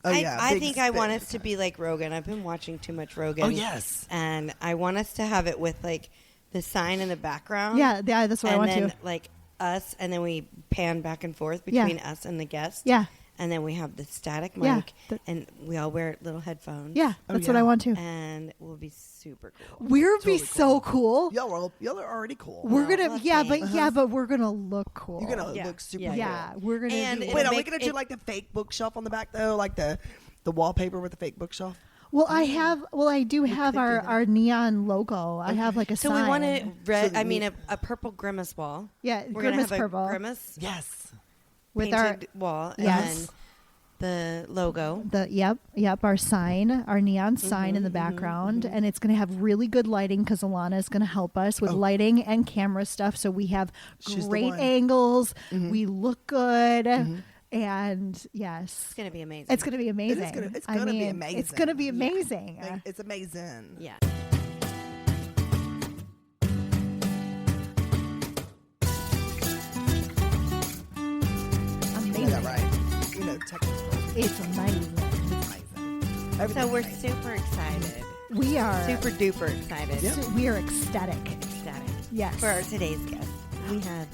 Oh, yeah. I think I want us to be like Rogan. I've been watching too much Rogan. Oh, yes. And I want us to have it with like the sign in the background. Yeah, that's what I want to. And to. then like us, and then we pan back and forth between us and the guest. Yeah. And then we have the static mic, and we all wear little headphones. Yeah, that's what I want to. And we'll be super cool. We'll be so cool. Y'all are already cool. We're gonna, but we're gonna look cool. You're gonna look super cool. Yeah, we're gonna. And wait, are we gonna do like the fake bookshelf on the back though, like the wallpaper with the fake bookshelf? Well, I do have our neon logo. I have like a sign. So we want a purple grimace wall. Yeah, we're grimace gonna have purple. A grimace. Yes. With painted our wall. Yes. And the logo. Our sign, our neon sign in the background, and it's going to have really good lighting because Alana is going to help us with lighting and camera stuff. So we have great angles. We look good. And yes, it's going to be amazing. It's going to be amazing. It's going to be amazing. It's going to be amazing. Yeah. It's amazing. Yeah. Yeah, right. You know, technical. It's amazing. So we're super excited. We are super duper excited. Yep. We are ecstatic. Yes. For our today's guest, we have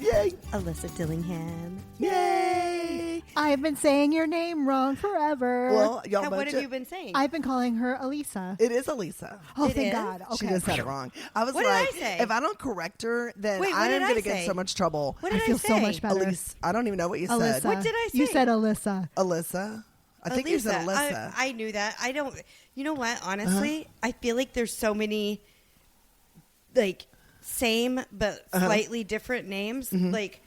Alisa Dillingham. Yay! I have been saying your name wrong forever. Well, what have you been saying? I've been calling her Alisa. It is Alisa. Oh, thank God. Okay. She just said it wrong. I was what like, did I say? if I don't correct her, then I am going to get in so much trouble. What did I feel so much better. Alisa, I don't even know what you Alyssa. said. What did I say? You said Alyssa. Alyssa. I think you said Alyssa. I knew that. I don't. You know what? Honestly, I feel like there's so many, like, same but slightly different names, like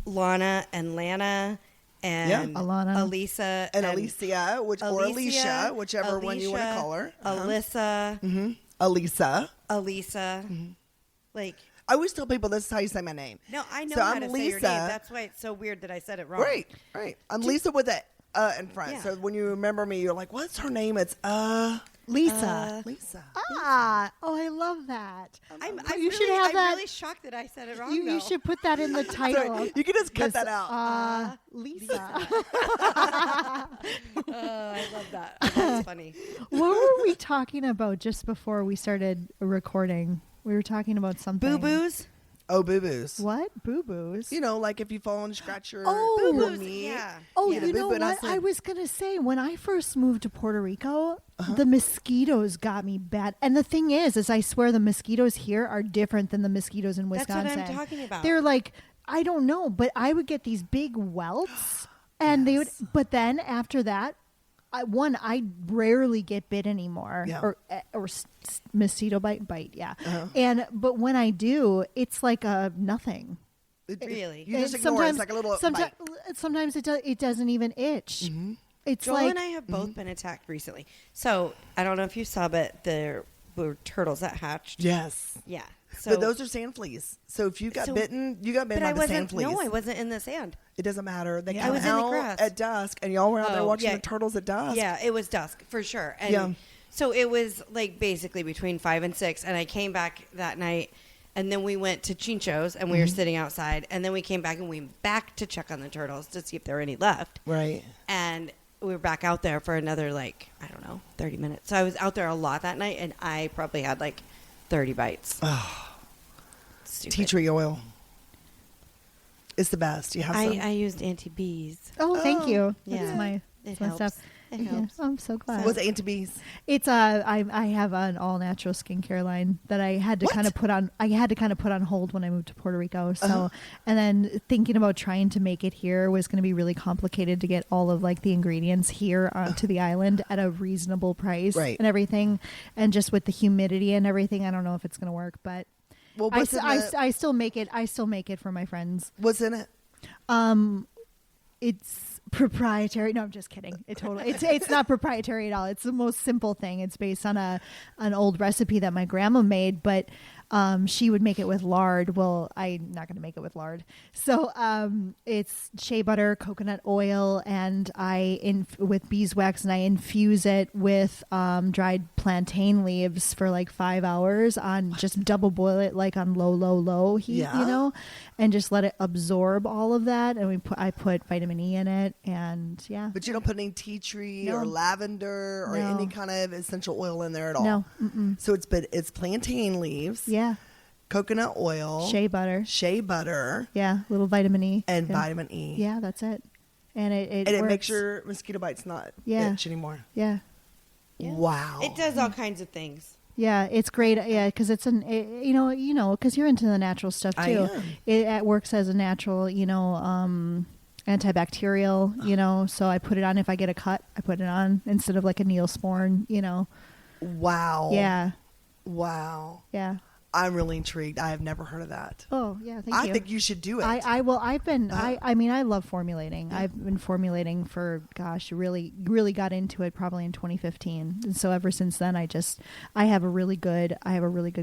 Lana and Lana and Alana, Alisa and Alicia, or Alicia, whichever one you want to call her. Alyssa, Alisa. Like. I always tell people this is how you say my name. No, I know so how I'm to Lisa. say your name. That's why it's so weird that I said it wrong. Right. I'm Lisa with a in front. Yeah. So when you remember me, you're like, what's her name? It's Lisa. Lisa. Oh, I love that. I'm really shocked that I said it wrong. You should put that in the title. Sorry, you can just cut that out. Lisa. I love that. That's funny. What were we talking about just before we started recording? We were talking about something. Boo-boos? Oh, boo-boos. What? Boo-boos? You know, like if you fall and scratch your boo-boos, knee. yeah. Oh, you know what? I was going to say, when I first moved to Puerto Rico, the mosquitoes got me bad. And the thing is I swear the mosquitoes here are different than the mosquitoes in Wisconsin. That's what I'm talking about. They're like, I don't know, but I would get these big welts. And they would, but then after that, I rarely get bit anymore, or mosquito bite, but when I do, it's like a nothing. Really, you just ignore it. It's like a little bite. Sometimes it doesn't even itch. Mm-hmm. It's Joel like, and I have both been attacked recently. So I don't know if you saw, but there were turtles that hatched. Yes. Yeah. So, but those are sand fleas. So if you got bitten, you got bitten by the sand fleas. No, I wasn't in the sand. It doesn't matter. They I come was in the out grass at dusk, and y'all were out there watching the turtles at dusk. Yeah, it was dusk for sure. And so it was like basically between 5 and 6, and I came back that night, and then we went to Chincho's, and we were sitting outside, and then we came back, and we went back to check on the turtles to see if there were any left. Right. And we were back out there for another, 30 minutes. So I was out there a lot that night, and I probably had 30 bites. Oh. Stupid. Tea tree oil. It's the best. You have some? I used Auntie B's. Oh, thank you. Yeah. That's my stuff. It helps. I'm so glad. What's Auntie B's? It's I have an all natural skincare line that I had to kind of put on. I had to kind of put on hold when I moved to Puerto Rico. So, and then thinking about trying to make it here was going to be really complicated to get all of the ingredients here onto the island at a reasonable price and everything. And just with the humidity and everything, I don't know if it's going to work, but well, I still make it. I still make it for my friends. What's in it? It's proprietary. No, I'm just kidding. It's not proprietary at all. It's the most simple thing. It's based on an old recipe that my grandma made, but She would make it with lard. Well, I'm not going to make it with lard. So it's shea butter, coconut oil, and with beeswax, and I infuse it with dried plantain leaves for like 5 hours on just double boil it like on low heat, and just let it absorb all of that. And I put vitamin E in it, and But you don't put any tea tree or lavender or any kind of essential oil in there at all. No. Mm-mm. So it's plantain leaves. Yeah. Coconut oil. Shea butter. Yeah. Little vitamin E. And vitamin E. Yeah, that's it. And it and it works. makes your mosquito bites not itch anymore. Yeah. Wow. It does all kinds of things. Yeah, it's great. Yeah, because because you're into the natural stuff too. I am. It works as a natural, antibacterial. So I put it on if I get a cut. I put it on instead of like a Neosporin. Wow. Yeah. Wow. Yeah. I'm really intrigued. I have never heard of that. Oh yeah, thank you. I think you should do it. I love formulating. I've been formulating for really got into it probably in 2015. And so ever since then I have a really good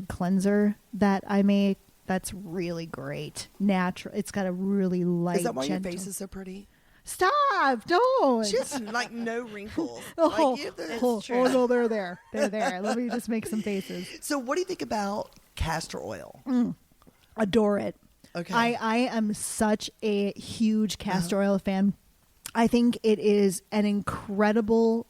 cleanser that I make that's really great. Natural. It's got a really light, Is that why gentle. your face is so pretty? Stop! Don't. She has like no wrinkles. Oh, true. no, they're there. They're there. Let me just make some faces. So what do you think about castor oil? Adore it. Okay. I am such a huge castor oil fan. I think it is an incredible.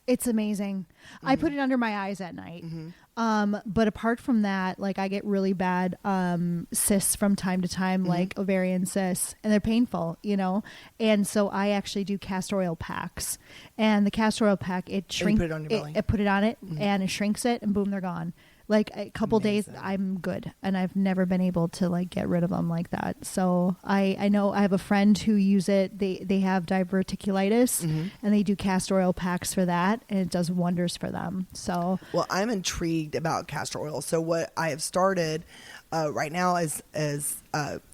It's amazing. I put it under my eyes at night. But apart from that, like I get really bad cysts from time to time, like ovarian cysts, and they're painful, And so I actually do castor oil packs. And the castor oil pack, it shrinks. put it on your belly. I put it on it, and it shrinks it, and boom, they're gone. Like a couple days, I'm good, and I've never been able to like get rid of them like that. So I know I have a friend who use it. They have diverticulitis, and they do castor oil packs for that, and it does wonders for them. So well, I'm intrigued about castor oil. So what I have started right now is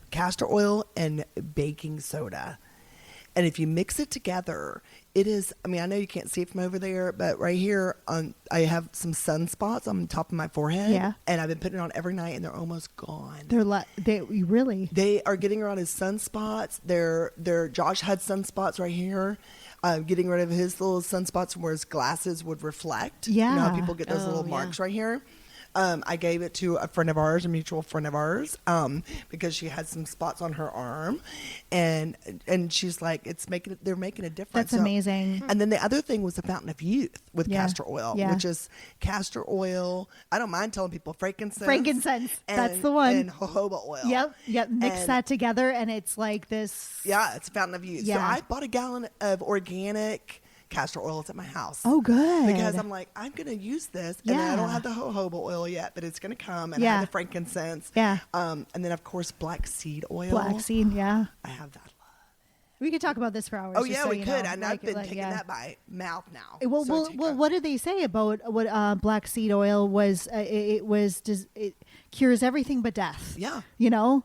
castor oil and baking soda. And if you mix it together, it is, I know you can't see it from over there, but right here, I have some sunspots on the top of my forehead. Yeah. And I've been putting it on every night, and they're almost gone. They are getting rid of his sunspots. Josh had sunspots right here. Getting rid of his little sunspots where his glasses would reflect. Yeah. You know how people get those little marks right here? I gave it to a friend of ours, a mutual friend of ours, because she had some spots on her arm, and she's like, they're making a difference. That's amazing. And then the other thing was the fountain of youth with castor oil, which is castor oil. I don't mind telling people frankincense. That's the one. And jojoba oil. Yep. Mix that together, and it's like this. Yeah, it's a fountain of youth. Yeah. So I bought a gallon of organic castor oils at my house. Oh, good. Because I'm like, I'm going to use this. And then I don't have the jojoba oil yet, but it's going to come. And I have the frankincense. Yeah. And then, of course, black seed oil. Yeah. I have that. We could talk about this for hours. Oh, yeah, we could. Know. And I've been taking that by mouth now. Well, what did they say about what black seed oil was? It cures everything but death. Yeah. Yeah.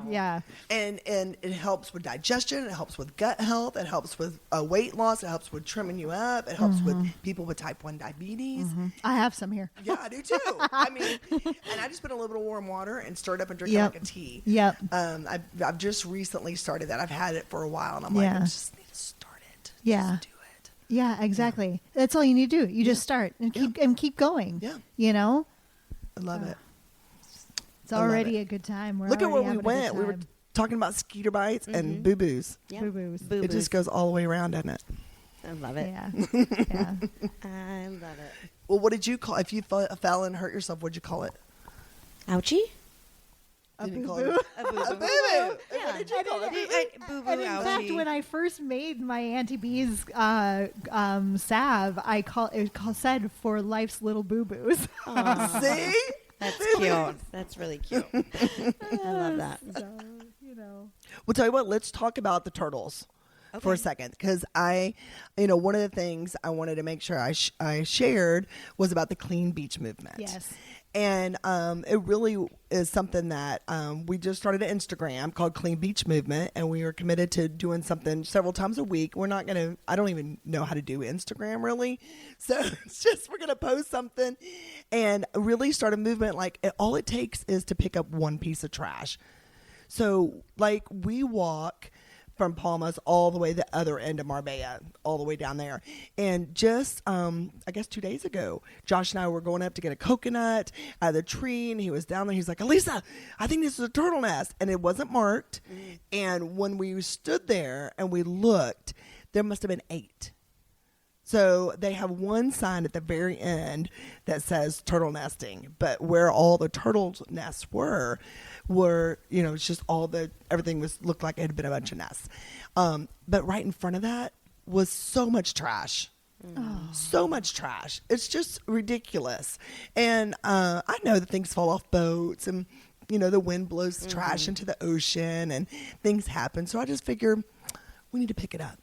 Yeah. And it helps with digestion. It helps with gut health. It helps with weight loss. It helps with trimming you up. It helps with people with type 1 diabetes. I have some here. Yeah, I do too. And I just put a little bit of warm water and stir it up and drink it like a tea. Yep. I've just recently started that. I've had it for a while, and I'm like, I just need to start it. Yeah. Just do it. Yeah, exactly. Yeah. That's all you need to do. You just start and keep going. Yeah. I love it. It's already a good time. Look at where we went. We were talking about skeeter bites and boo-boos. Yeah. Boo-boos. It just goes all the way around, doesn't it? I love it. Yeah. Yeah. I love it. Well, what did you call if you fell and hurt yourself? What'd you call it? Ouchie? A Didn't you call boo-boo. it A boo-boo. a boo-boo? Yeah. What did you call it? Boo-boo, And in fact, ouchie. when I first made my Auntie B's salve, it said for life's little boo-boos. Aw. See? That's cute. That's really cute. I love that. So, We'll tell you what. Let's talk about the turtles. for a second, because one of the things I wanted to make sure I shared was about the clean beach movement. Yes. And it really is something that we just started an Instagram called Clean Beach Movement, and we are committed to doing something several times a week. We're not going to, I don't even know how to do Instagram really. So it's just, we're going to post something and really start a movement. Like all it takes is to pick up one piece of trash. So like we walk from Palmas all the way to the other end of Marbella, all the way down there. And just, I guess 2 days ago, Josh and I were going up to get a coconut out of the tree, and he was down there. He's like, Alisa, I think this is a turtle nest. And it wasn't marked. And when we stood there and we looked, there must have been 8. So they have one sign at the very end that says turtle nesting, but where all the turtle nests were, it's just everything looked like it had been a bunch of nests. But right in front of that was so much trash. So much trash. It's just ridiculous. And I know that things fall off boats, and the wind blows trash into the ocean and things happen. So I just figure we need to pick it up.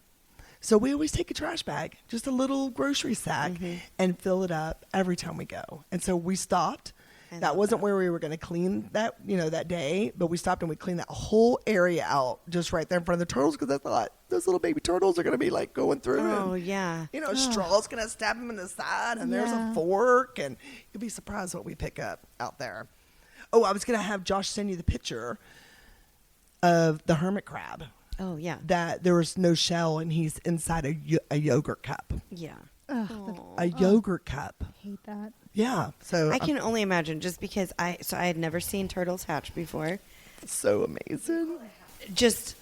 So we always take a trash bag, just a little grocery sack, and fill it up every time we go. And so we stopped. That wasn't where we were going to clean that, that day, but we stopped and we cleaned that whole area out just right there in front of the turtles, because I thought those little baby turtles are going to be like going through. Oh, and, yeah. A straw's going to stab them in the side, and there's a fork, and you'll be surprised what we pick up out there. Oh, I was going to have Josh send you the picture of the hermit crab. Oh, yeah. That there was no shell, and he's inside a yogurt cup. Yeah. A yogurt cup. I hate that. Yeah. So I can only imagine, just because I had never seen turtles hatch before. So amazing. Just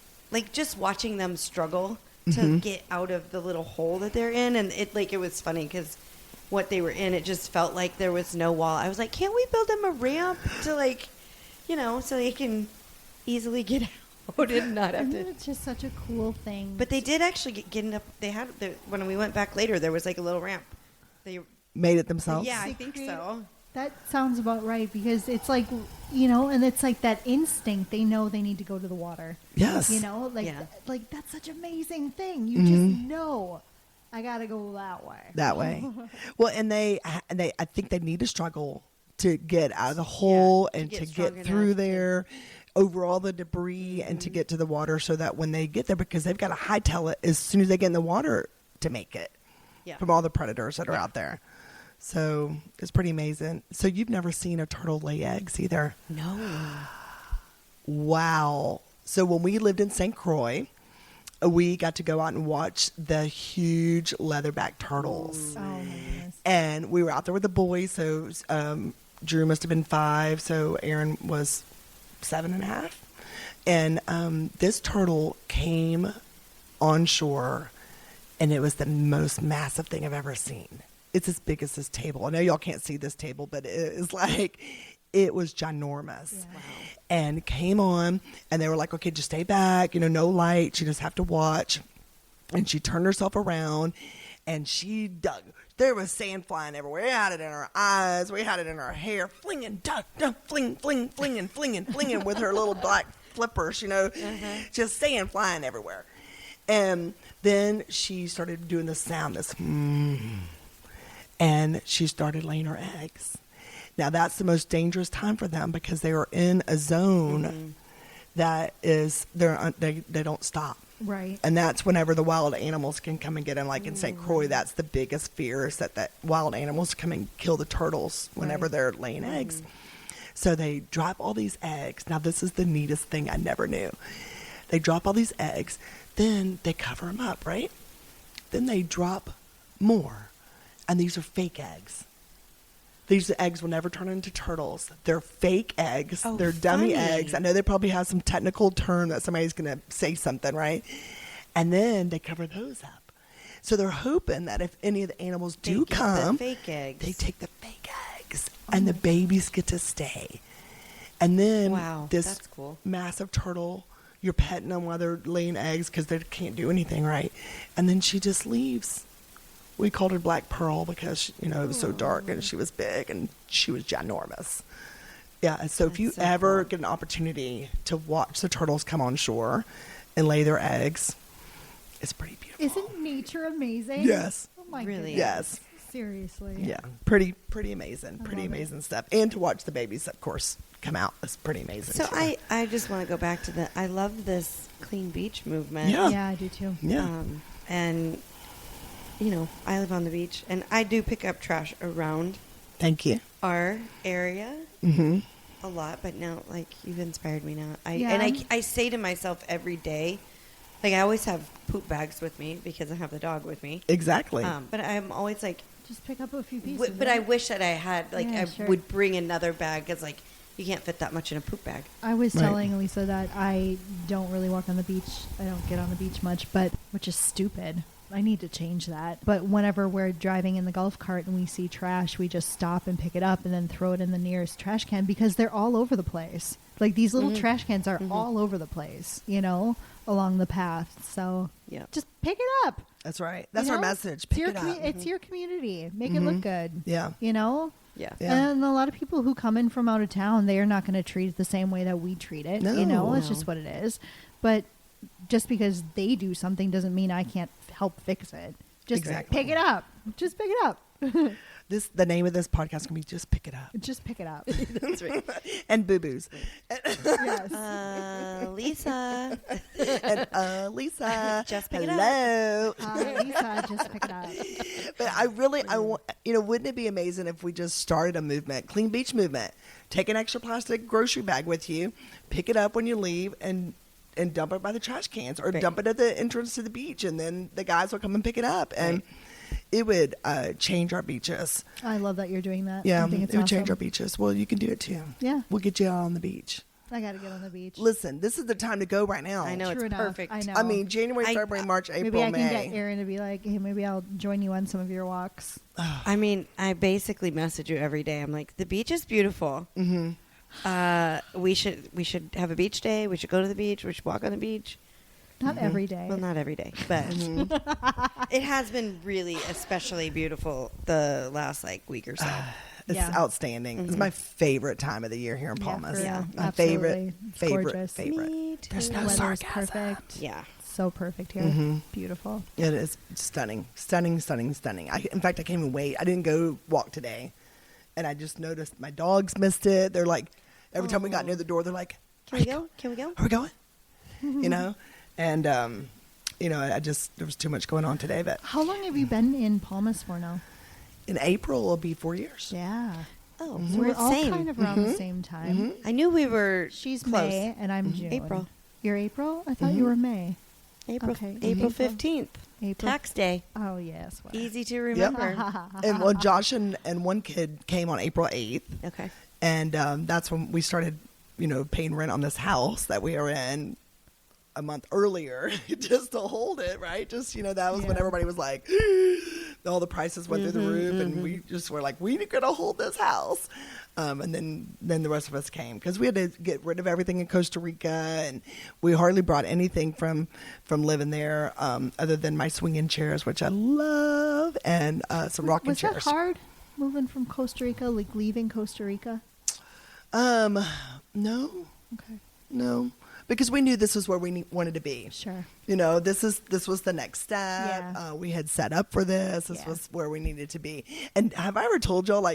watching them struggle to get out of the little hole that they're in, and it was funny because what they were in, it just felt like there was no wall. I was like, can't we build them a ramp to so they can easily get out? Did not have to. It's just such a cool thing. But they did actually get up. They had when we went back later, there was like a little ramp. They made it themselves. Yeah, I think so. That sounds about right, because it's like, and it's like that instinct. They know they need to go to the water. Yes. Like that's such an amazing thing. You just know I got to go that way. That way. Well, and I think they need to struggle to get out of the hole and to get through there. Over all the debris and to get to the water, so that when they get there, because they've got to hightail it as soon as they get in the water to make it from all the predators that are out there. So it's pretty amazing. So you've never seen a turtle lay eggs either? No. Wow. So when we lived in St. Croix, we got to go out and watch the huge leatherback turtles. Oh, my goodness. And we were out there with the boys. So Drew must have been 5. So Erin was 7.5, and this turtle came on shore, and it was the most massive thing I've ever seen. It's as big as this table. I know y'all can't see this table, but it was ginormous. Yeah. Wow. And came on, and they were like, okay, just stay back, no light, you just have to watch. And she turned herself around, and she dug. There was sand flying everywhere. We had it in her eyes. We had it in her hair. Flinging, fling, flinging with her little black flippers, just sand flying everywhere. And then she started doing the sound, and she started laying her eggs. Now, that's the most dangerous time for them, because they are in a zone that is, they don't stop. Right. And that's whenever the wild animals can come and get them. Like in St. Croix, that's the biggest fear, is that wild animals come and kill the turtles whenever they're laying eggs. So they drop all these eggs. Now, this is the neatest thing I never knew. They drop all these eggs. Then they cover them up, right? Then they drop more. And these are fake eggs. These eggs will never turn into turtles. They're fake eggs. Oh, they're dummy eggs. I know they probably have some technical term that somebody's going to say something, right? And then they cover those up. So they're hoping that if any of the animals do come, the fake eggs. they take the fake eggs, and the babies get to stay. And then this massive turtle, you're petting them while they're laying eggs because they can't do anything, right? And then she just leaves. We called her Black Pearl because, it was so dark, and she was big, and she was ginormous. Yeah, so if you ever get an opportunity to watch the turtles come on shore and lay their eggs, It's pretty beautiful. Isn't nature amazing? Yes. Oh my Really? goodness. Yes. Seriously. Yeah. Pretty amazing. I Pretty love it. amazing stuff. And to watch the babies, of course, come out. It's pretty amazing. So too. I just want to go back to I love this clean beach movement. Yeah. Yeah, I do too. Yeah. And, I live on the beach, and I do pick up trash around Thank you. our area Mm-hmm. a lot, but now, like, you've inspired me now. Yeah. I say to myself every day, like, I always have poop bags with me because I have the dog with me. Exactly. But I'm always like, Just pick up a few pieces. but I wish that I had, like, Yeah, I sure. would bring another bag because, like, you can't fit that much in a poop bag. I was Right. telling Alisa that I don't really walk on the beach. I don't get on the beach much, which is stupid. I need to change that. But whenever we're driving in the golf cart and we see trash, we just stop and pick it up and then throw it in the nearest trash can because they're all over the place. Like these little trash cans are all over the place, along the path. So Yeah. just pick it up. That's right. That's you our know? message. It's Pick your it up. It's your community. Make it look good. Yeah. Yeah. Yeah. And a lot of people who come in from out of town, they are not going to treat it the same way that we treat it. No. It's just what it is. But just because they do something doesn't mean I can't help fix it. Just Exactly. pick it up. Just pick it up. The name of this podcast can be Just Pick It Up. Just pick it up. That's right. And boo-boos. Yes. Lisa. And Lisa. Just pick it up. Hello. Lisa, just pick it up. But I want, wouldn't it be amazing if we just started a movement, clean beach movement? Take an extra plastic grocery bag with you, pick it up when you leave, and dump it by the trash cans, or Right. dump it at the entrance to the beach, and then the guys will come and pick it up, and it would change our beaches. I love that you're doing that. Yeah, I think it it's would change awesome. our beaches. Well, you can do it too. Yeah. We'll get you out on the beach. I got to get on the beach. Listen, this is the time to go right now. I know. True It's enough. perfect. I know. I mean, January, I- February, March, maybe April, I can May. get Erin to be like, hey, maybe I'll join you on some of your walks. I mean, I basically message you every day. I'm like, the beach is beautiful. Mm-hmm. We should have a beach day. We should go to the beach. We should walk on the beach. Not every day. Well, not every day, but it has been really especially beautiful the last week or so. It's Yeah. outstanding. It's my favorite time of the year here in Yeah, Palmas. for real. My Absolutely. It's gorgeous. favorite. Me There's too. no Weather's sarcasm. perfect. Yeah. So perfect here. Mm-hmm. Beautiful. It is stunning. In fact, I can't even wait. I didn't go walk today, and I just noticed my dogs missed it. They're like, every time we got near the door, they're like, Can we go? Can we go? Are we going? And I just, there was too much going on today, but How long have you been in Palmas for now? in April it'll be 4 years. Yeah. Oh, So we're we're the all same. kind of around the same time. I knew we were She's close. May and I'm June. April. You're April? I thought you were May. April Okay. April April. 15th. April. Tax day. Oh, yes. Well. Easy to remember. And well, Josh and one kid came on April 8th, Okay. and that's when we started, paying rent on this house that we are in a month earlier, just to hold it, right? Just, that was when Yeah. everybody was like, all the prices went through the roof, and we just were like, we're going to hold this house. And then the rest of us came because we had to get rid of everything in Costa Rica, and we hardly brought anything from living there other than my swinging chairs, which I love, and some rocking Was chairs. that hard moving from Costa Rica, like leaving Costa Rica? No, Okay. no, because we knew this was where we wanted to be. Sure. This was the next step. Yeah. We had set up for this. This Yeah. was where we needed to be. And have I ever told y'all,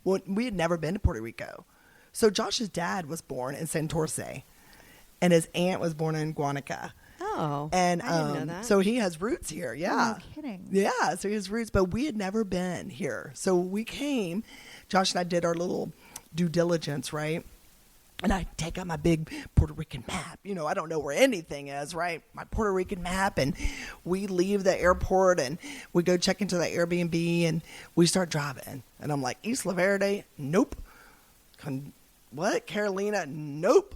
we had never been to Puerto Rico. So Josh's dad was born in Santurce, and his aunt was born in Guanica. Oh. And I didn't know that. so he has roots here. Yeah. Oh, no kidding. Yeah, so he has roots, but we had never been here. So we came, Josh and I did our little due diligence, right? And I take out my big Puerto Rican map. I don't know where anything is, right? My Puerto Rican map. And we leave the airport and we go check into the Airbnb and we start driving. And I'm like, Isla Verde? Nope. What? Carolina? Nope.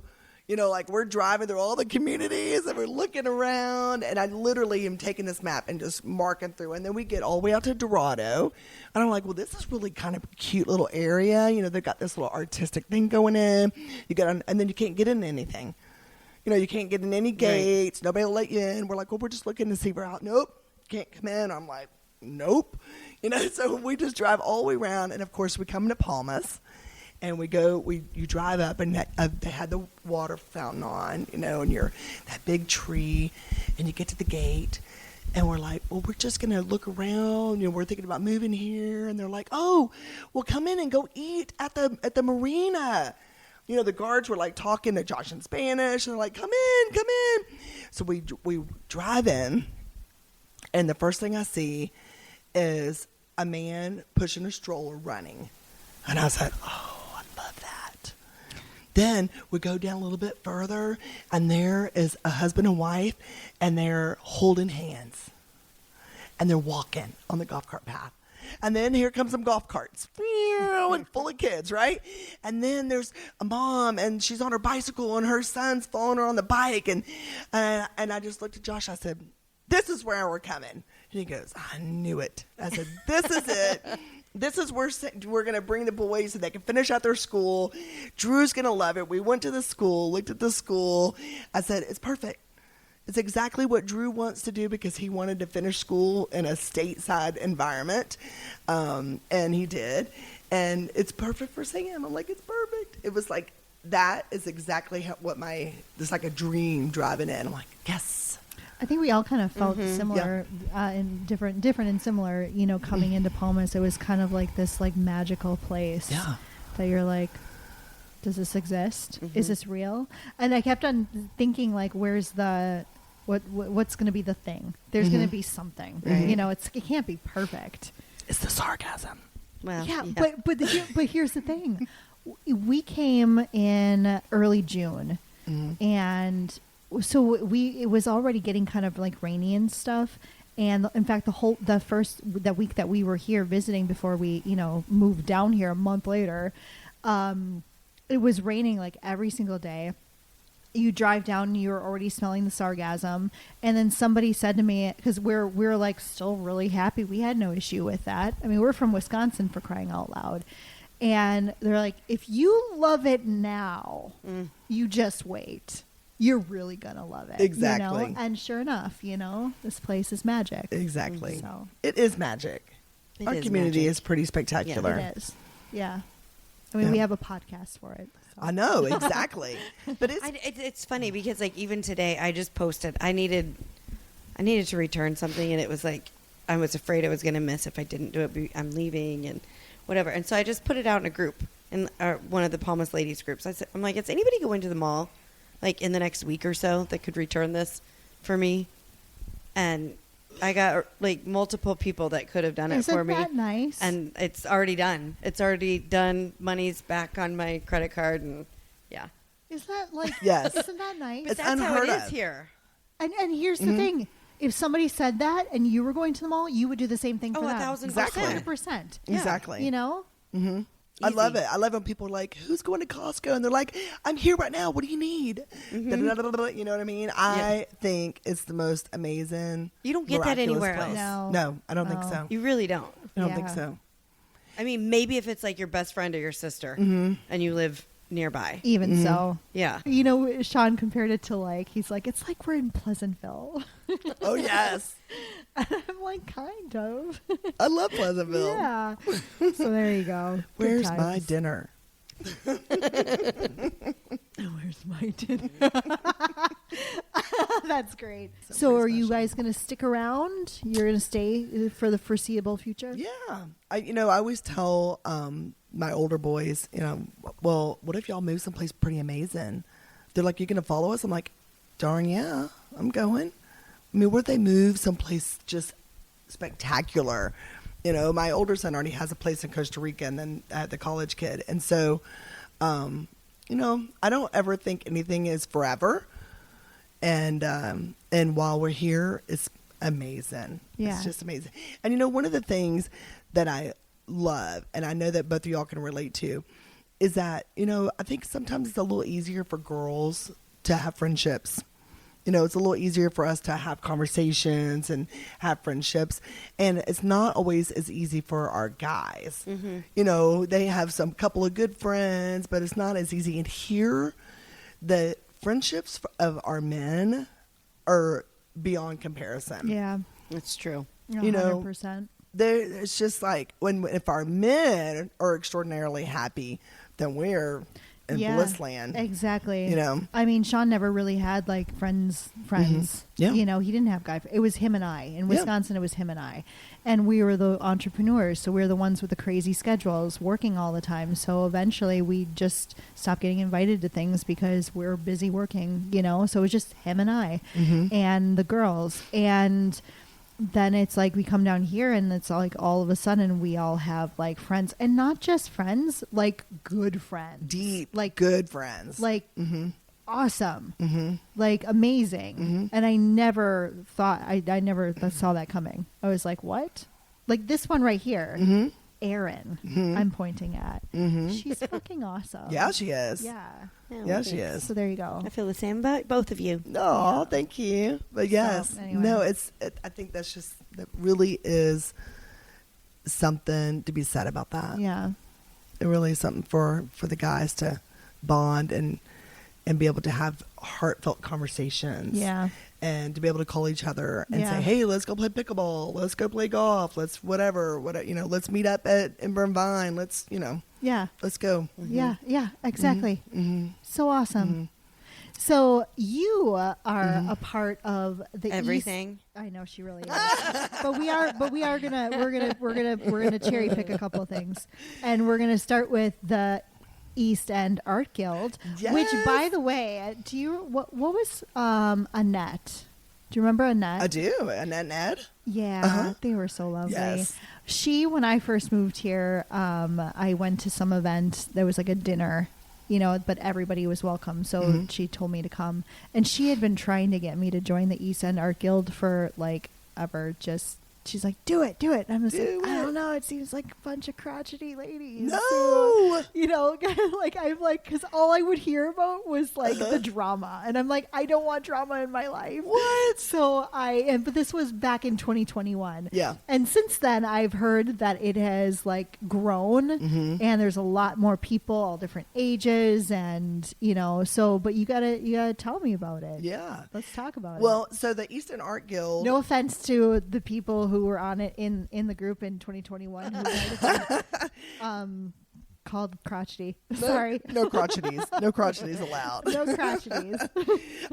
We're driving through all the communities and we're looking around, and I literally am taking this map and just marking through. And then we get all the way out to Dorado, and I'm like, well, this is really kind of a cute little area. They've got this little artistic thing going in. And then you can't get in anything. You can't get in any gates. Right. Nobody will let you in. We're like, well, we're just looking to see if we're out. Nope, can't come in. I'm like, nope. So we just drive all the way around, and of course we come to Palmas. And you drive up, and they had the water fountain on, and you're that big tree, and you get to the gate, And we're like, well, we're just going to look around. We're thinking about moving here. And they're like, oh, well, come in and go eat at the marina. The guards were like talking to Josh in Spanish. And they're like, come in. So we drive in. And the first thing I see is a man pushing a stroller running. And I was like, oh, I love that. Then we go down a little bit further, and there is a husband and wife, and they're holding hands. And they're walking on the golf cart path. And then here comes some golf carts, and full of kids, right? And then there's a mom, and she's on her bicycle, and her son's following her on the bike. And I just looked at Josh. I said, this is where we're coming. And he goes, I knew it. I said, this is it. This is where we're going to bring the boys so they can finish out their school. Drew's going to love it. We went to the school, looked at the school. I said, it's perfect. It's exactly what Drew wants to do because he wanted to finish school in a stateside environment. And he did. And it's perfect for Sam. I'm like, it's perfect. It was like, that is exactly it's like a dream driving in. I'm like, yes. I think we all kind of felt similar, and different and similar, coming into Palmas. It was kind of like this like magical place that you're like, does this exist? Is this real? And I kept on thinking like, where's what's going to be the thing? There's going to be something, right? It can't be perfect. It's the sarcasm. Well, yeah. But here's the thing. We came in early June and so it was already getting kind of like rainy and stuff. And in fact, the week that we were here visiting before we, moved down here a month later, it was raining like every single day. You drive down and you're already smelling the sargassum. And then somebody said to me, because we're like still really happy. We had no issue with that. I mean, we're from Wisconsin, for crying out loud. And they're like, if you love it now, you just wait. You're really going to love it. Exactly. And sure enough, this place is magic. Exactly. So. It is magic. Our community is pretty spectacular. Yeah, it is. Yeah. I mean, we have a podcast for it. So. I know, exactly. But it's funny because like even today I just posted I needed to return something and it was like I was afraid I was going to miss if I didn't do it. I'm leaving and whatever. And so I just put it out in a group in one of the Palmas ladies groups. I'm like, is anybody going to the mall like in the next week or so that could return this for me? And I got like multiple people that could have done it for me. Isn't that nice? And it's already done. It's already done. Money's back on my credit card, and yeah. Is that like? Yes. Isn't that nice? But that's how it is here. And here's the thing: if somebody said that and you were going to the mall, you would do the same thing for them. 1,000%. Exactly. 100%. Exactly. Mm-hmm. I love it. I love when people are like, who's going to Costco? And they're like, I'm here right now. What do you need? You know what I mean? I think it's the most amazing. You don't get that anywhere place. else. No, I don't think so. You really don't. I don't think so. I mean, maybe if it's like your best friend or your sister and you live nearby. Even so. Yeah. Sean compared it to like, he's like, it's like we're in Pleasantville. Oh, yes. And I'm like, kind of. I love Pleasantville. Yeah. So there you go. Where's my dinner? Where's my dinner? That's great. So are you guys going to stick around? You're going to stay for the foreseeable future? Yeah. I always tell my older boys, well, what if y'all move someplace pretty amazing? They're like, you're going to follow us? I'm like, darn yeah, I'm going. I mean, what if they move someplace just spectacular? My older son already has a place in Costa Rica and then the college kid. And so, I don't ever think anything is forever. And while we're here, it's amazing. Yeah. It's just amazing. And, one of the things that I love, and I know that both of y'all can relate to, is that, I think sometimes it's a little easier for girls to have friendships. It's a little easier for us to have conversations and have friendships. And it's not always as easy for our guys. They have some couple of good friends, but it's not as easy. And here, the friendships of our men are beyond comparison. Yeah. That's true. 100%. It's just like if our men are extraordinarily happy, then we're in bliss land. Exactly. You know, I mean, Sean never really had like friends. Yeah. You know, he didn't have it was him and I. In Wisconsin, it was him and I. And we were the entrepreneurs, so we were the ones with the crazy schedules, working all the time. So eventually we just stopped getting invited to things because we're busy working, you know? So it was just him and I and the girls. And then it's like we come down here and it's like all of a sudden we all have like friends, and not just friends, like good friends, deep, like good friends, like awesome, like amazing. And I never thought, I never saw that coming. I was like, what? Like this one right here, Erin, I'm pointing at. She's fucking awesome. Yeah, she is. Yeah. Yeah, she is. So there you go. I feel the same about both of you. No, thank you. But yes, So, anyway. no, I think that really is something to be said about that. Yeah. It really is something for the guys to bond and be able to have heartfelt conversations. Yeah. And to be able to call each other and Yeah. say, hey, let's go play pickleball. Let's go play golf. Let's whatever, you know, let's meet up at Burn Vine. Let's, you know, Yeah. let's go. Yeah. Yeah. Exactly. Mm-hmm. So awesome. So you are a part of the Everything. I know she really is. but we're gonna cherry pick a couple of things, and we're gonna start with the East End Art Guild, which, by the way, what was Annette? Do you remember Annette? I do. Annette and Ed. Yeah, they were so lovely. Yes. She, when I first moved here, I went to some event. There was like a dinner, you know, but everybody was welcome. So she told me to come. And she had been trying to get me to join the East End Art Guild for like ever. She's like, do it. And I'm just like, I don't know. It seems like a bunch of crotchety ladies. No. So, you know, like I'm like, because all I would hear about was like the drama. And I'm like, I don't want drama in my life. What? So but this was back in 2021. Yeah. And since then, I've heard that it has like grown and there's a lot more people, all different ages. And, you know, but you gotta tell me about it. Yeah. Let's talk about it. Well, so the Eastern Art Guild. No offense to the people who were on it in the group in 2021 who might have been, called crotchety. Sorry. No crotcheties. No crotcheties allowed. No crotcheties.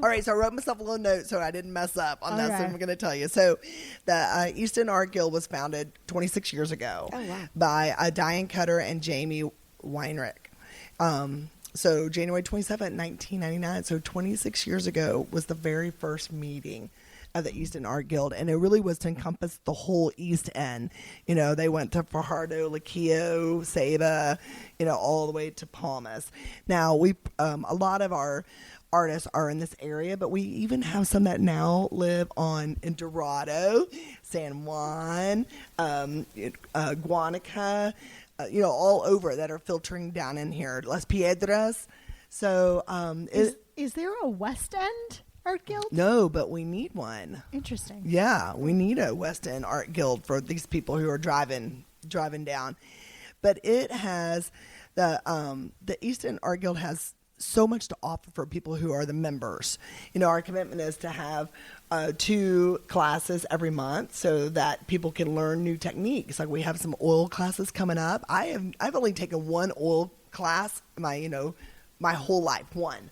All right, so I wrote myself a little note so I didn't mess up on this. Okay. I'm going to tell you. So the Eastern Art Guild was founded 26 years ago by Diane Cutter and Jamie Weinrich. So January 27, 1999. So 26 years ago was the very first meeting of the East End Art Guild, and it really was to encompass the whole East End. You know, they went to Fajardo, Laquillo, Ceiba, you know, all the way to Palmas. Now, we a lot of our artists are in this area, but we even have some that now live in Dorado, San Juan, Guanica, you know, all over that are filtering down in here, Las Piedras. So, is there a West End Art Guild? No, but we need one. Interesting. Yeah, we need a West End Art Guild for these people who are driving down. But it has the East End Art Guild has so much to offer for people who are the members. You know, our commitment is to have 2 classes every month so that people can learn new techniques. Like we have some oil classes coming up. I've only taken one oil class my whole life, one.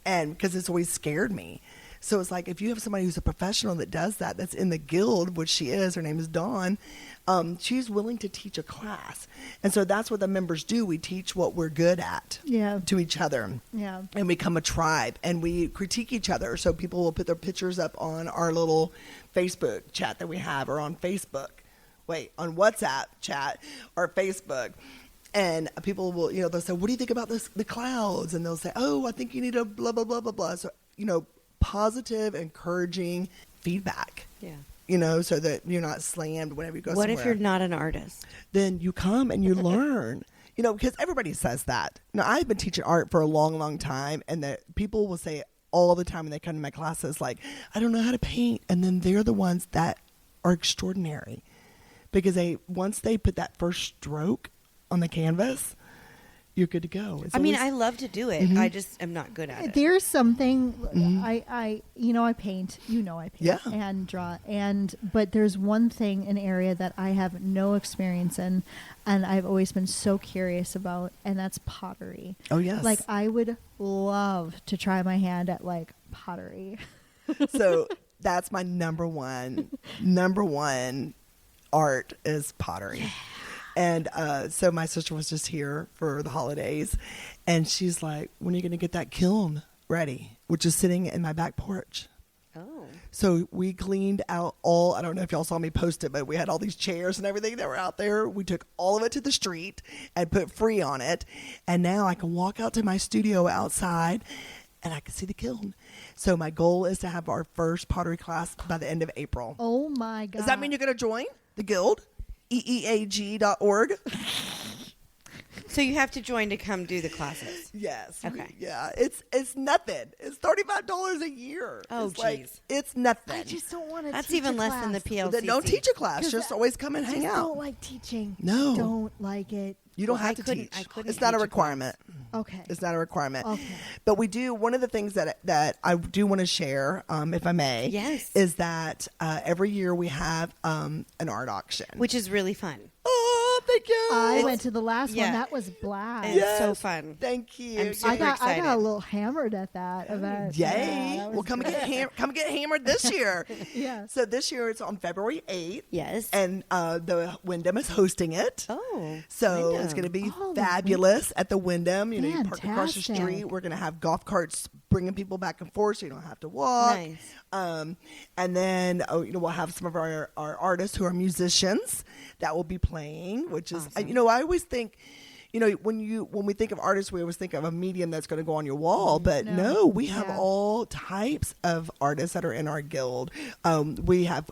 And because it's always scared me. So it's like if you have somebody who's a professional that does that's in the guild, which she is, her name is Dawn, she's willing to teach a class. And so that's what the members do. We teach what we're good at to each other. Yeah. And become a tribe. And we critique each other. So people will put their pictures up on our little Facebook chat that we have, or on on WhatsApp chat or Facebook. And people will, you know, they'll say, what do you think about the clouds? And they'll say, oh, I think you need a blah, blah, blah, blah, blah. So, you know, positive, encouraging feedback. Yeah. You know, so that you're not slammed whenever you go somewhere. What if you're not an artist? Then you come and you learn. You know, because everybody says that. Now, I've been teaching art for a long, long time, and that people will say all the time when they come to my classes, like, I don't know how to paint. And then they're the ones that are extraordinary. Because once they put that first stroke on the canvas, you're good to go. I mean, I love to do it. I just am not good at it. There's something I paint. I paint and draw, but there's one thing, an area that I have no experience in, and I've always been so curious about, and that's pottery. Oh yes. Like I would love to try my hand at like pottery. So that's my number one art is pottery. And so my sister was just here for the holidays, and she's like, when are you going to get that kiln ready, which is sitting in my back porch? Oh. So we cleaned out I don't know if y'all saw me post it, but we had all these chairs and everything that were out there. We took all of it to the street and put free on it. And now I can walk out to my studio outside and I can see the kiln. So my goal is to have our first pottery class by the end of April. Oh my God. Does that mean you're going to join the guild? EEAG.org. So you have to join to come do the classes. Yes. Okay. Yeah. It's nothing. It's $35 a year. Oh, geez. It's nothing. I just don't want to. That's even less than the PLCC. Don't teach a class. Just always come and hang out. I don't like teaching. No. Don't like it. You don't have to teach. I couldn't it's not a teach a requirement. Okay. It's not a requirement. Okay. But we do, one of the things that I do want to share, if I may, Yes. is that every year we have an art auction. Which is really fun. Oh, thank you. I went to the last Yeah. one. That was blast. And it's so fun. Thank you. I'm super I got excited. a little hammered at that event. Yay. Yeah, that Well, was come and great. get hammered this year. Yeah. So this year it's on February 8th. Yes. And the Wyndham is hosting it. Oh. So Wyndham. it's going to be Oh, the fabulous at the Wyndham. You know, you park across the Fantastic. street. We're going to have golf carts bringing people back and forth so you don't have to walk. Nice. And then, we'll have some of our artists who are musicians that will be playing, which is, Awesome. I always think, when we think of artists, we always think of a medium that's going to go on your wall, but no, we have all types of artists that are in our guild. We have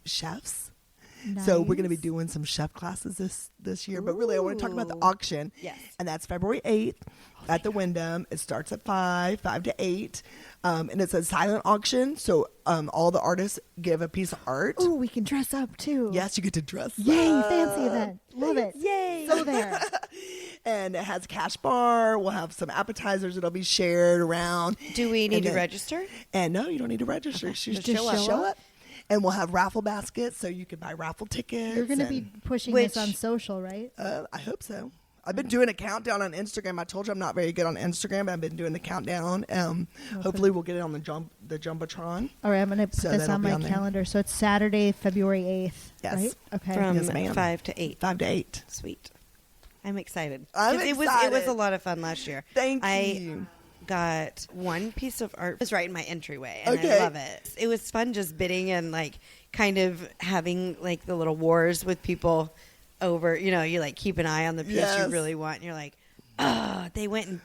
chefs. Nice. So we're going to be doing some chef classes this year. But really, I want to talk about the auction. Yes. And that's February 8th at the Wyndham. It starts at 5 to 8. And it's a silent auction. So all the artists give a piece of art. Ooh, we can dress up too. Yes, you get to dress Yay, up. fancy event. Love it. Yay. So there. And it has a cash bar. We'll have some appetizers that'll be shared around. Do we need And to then- register? And no, you don't need to register. You Just just show up. And we'll have raffle baskets, so you can buy raffle tickets. You're going to be pushing this on Which- social, right? I hope so. I've been doing a countdown on Instagram. I told you I'm not very good on Instagram, but I've been doing the countdown. Hopefully we'll get it on the Jumbotron. All right, I'm going to put So this that'll on be my on there. calendar. So it's Saturday, February 8th, Yes. right? Okay. From Yes, ma'am. 5 to 8. 5 to 8. Sweet. I'm excited. I'm 'Cause It was excited. a lot of fun last year. Thank I you. got one piece of art. It was right in my entryway, and Okay. I love it. It was fun just bidding and like kind of having like the little wars with people over. You like keep an eye on the piece Yes. you really want, and you're like, they went and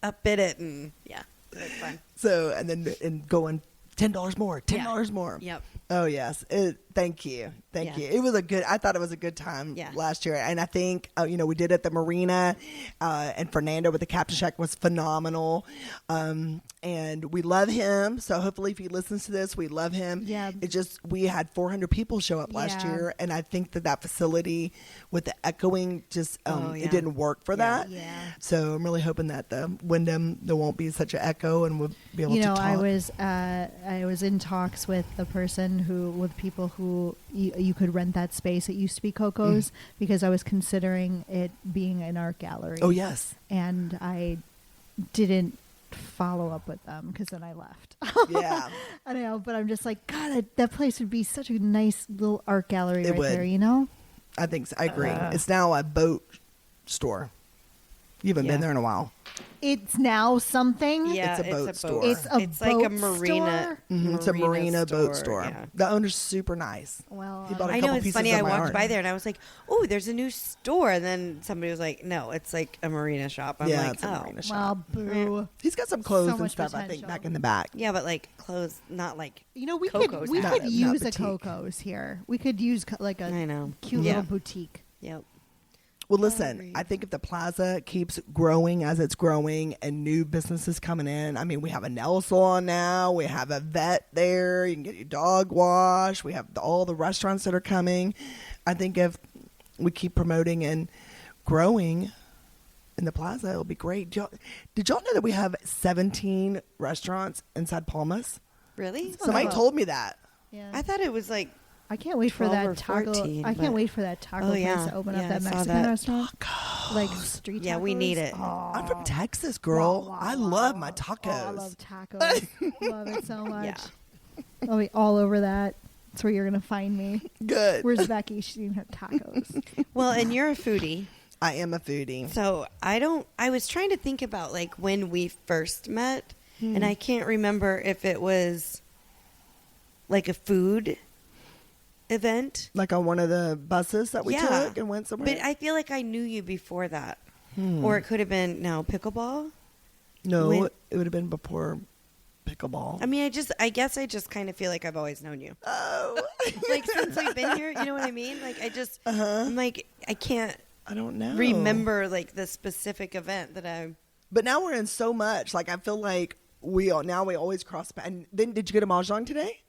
upbid it, and yeah, it was fun. So, and going $10 more, $10 more. Yep. Oh, yes. Thank you. Thank Yeah. you. I thought it was a good time Yeah. last year. And I think, we did it at the marina, and Fernando with the Captain Shack was phenomenal. And we love him. So hopefully if he listens to this, we love him. Yeah. We had 400 people show up last Yeah. year. And I think that facility with the echoing Oh, yeah. it didn't work for Yeah. that. Yeah. So I'm really hoping that the Wyndham, there won't be such an echo and we'll be able to talk. I was in talks with people who you could rent that space. It used to be Coco's because I was considering it being an art gallery. Oh, yes. And I didn't follow up with them because then I left. Yeah. I know, but I'm just like, God, that place would be such a nice little art gallery It right would. there, I think so. I agree. It's now a boat store. You haven't been Yeah. there in a while. It's now something. Yeah, It's a boat store. It's a like a boat marina. Mhm. It's a marina boat store. Yeah. The owner's super nice. Well, He bought a I couple know, it's pieces funny. of I my walked art. by there and I was like, "Oh, there's a new store." And then somebody was like, "No, it's like a marina shop." I'm Yeah, like, it's a "Oh, marina shop. well, boo. He's got some clothes So and much stuff, I think, potential. back in the back. yeah, but like clothes, not like We Coco's could now. we could Not use a boutique. Coco's here. We could use like a I know. cute Yeah. little boutique. Yep. Well, listen, agree. I think if the plaza keeps growing as it's growing and new businesses coming in, I mean, we have a nail salon now. We have a vet there. You can get your dog washed. We have all the restaurants that are coming. I think if we keep promoting and growing in the plaza. It'll be great. Did y'all know that we have 17 restaurants inside Palmas? Really? Somebody told me that. Yeah. I thought it was like I can't wait for 12 that or taco. 14, I can't but- wait for that taco place to open up. Yeah, That I saw Mexican that. restaurant, like street. Yeah, tacos. we need it. Oh. I'm from Texas, girl. Wow, wow, I wow, love wow. my tacos. Oh, I love tacos. Love it so much. Yeah. I'll be all over that. That's where you're gonna find me. Good. Where's Becky? She didn't have tacos. Well, and you're a foodie. I am a foodie. So I was trying to think about like when we first met, and I can't remember if it was like a food event. Like on one of the buses that we took and went somewhere. But I feel like I knew you before that. Or it could have been, pickleball. No, when- it would have been before pickleball. I mean, I guess I just kind of feel like I've always known you. Oh. Like since we've been here, you know what I mean? Like I'm like, I can't I don't know. remember like the specific event that I. But now we're in so much. Like I feel like we always cross paths. And then did you go to Mahjong today?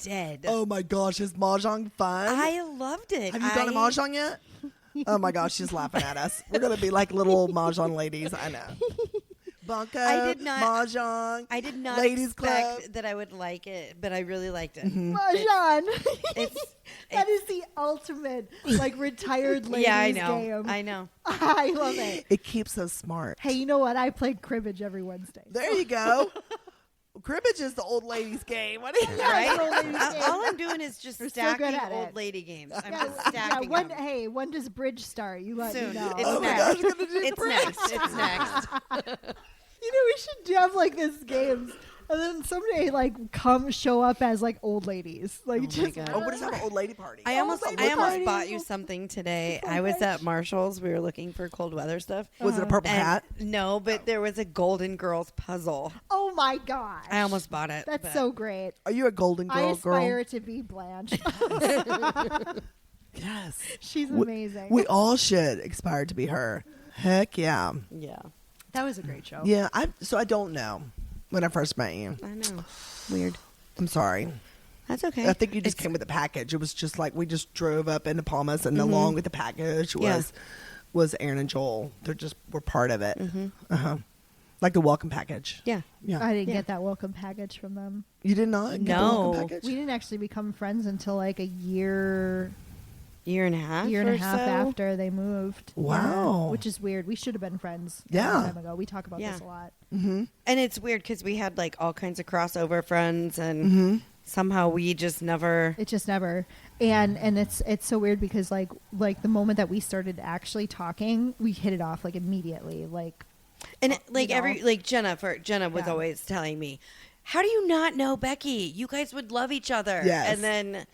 Did. Oh my gosh, is Mahjong fun? I loved it. Have you gone to Mahjong yet? Oh my gosh, she's laughing at us. We're gonna be like little Mahjong ladies. I know. Bunko, I did not- Mahjong. I did not Ladies expect Club. that I would like it, but I really liked it. Mahjong. It's- That is the ultimate, like, retired ladies Yeah, I know. game. I know. I love it. It keeps us smart. Hey, you know what? I play cribbage every Wednesday. There you go. Cribbage is the old ladies game. What do you Right? old ladies game. All I'm doing is just We're so stacking good at old it. lady games. I'm Yeah, just stacking when, them. hey, when does bridge start? You let Soon. me know. It's Oh my next. gosh, we're gonna do It's bridge. next. It's next. You know, we should have like this games, and then someday like show up as like old ladies, like my just. God. Oh, we'll just have an old lady party. I almost lady party. bought you something today. I was at Marshall's. We were looking for cold weather stuff. Was it a purple And hat? no, but there was a Golden Girls puzzle. Oh my gosh! I almost bought it. That's but- so great. Are you a Golden I Girl aspire girl? to be Blanche. Yes. She's We- amazing. We all should aspire to be her. Heck yeah. Yeah, that was a great show. Yeah, I don't know when I first met you. I know. Weird. I'm sorry. That's okay. I think you just It's- came with a package. It was just like we just drove up into Palmas, and along with the package Yeah. was Erin and Joel. We're part of it. Like the welcome package. Yeah. Yeah. I didn't Yeah. get that welcome package from them. You did not get the No. welcome package? We didn't actually become friends until like a year Year and a half. and a or half so? after they moved. Wow. Yeah, which is weird. We should have been friends Yeah. a long time ago. We talk about Yeah. this a lot. And it's weird because we had like all kinds of crossover friends, and somehow we just never. It just never. And it's so weird because like the moment that we started actually talking, we hit it off like immediately. Like And like you know. Jenna was Yeah. always telling me, "How do you not know Becky? You guys would love each other." Yes. And then,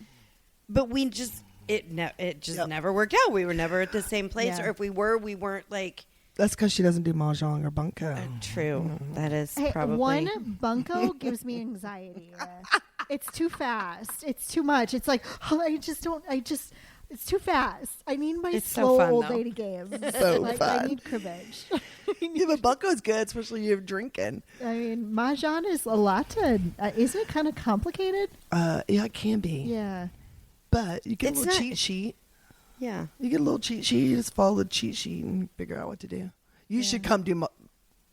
but we just it just Yep. never worked out. We were never at the same place, Yeah. or if we weren't like. That's because she doesn't do mahjong or bunko. True. That is hey, probably one bunko gives me anxiety. It's too fast. It's too much. It's like it's too fast. I need my It's so slow fun, old though. lady games. So like, fun. I need cribbage. Yeah, but bunko's good, especially you're drinking. I mean, mahjong is a lot to. Isn't it kind of complicated? Yeah, it can be. Yeah. But you get It's a little not- cheat sheet. Yeah. You get a little cheat sheet. You just follow the cheat sheet and figure out what to do. You should come do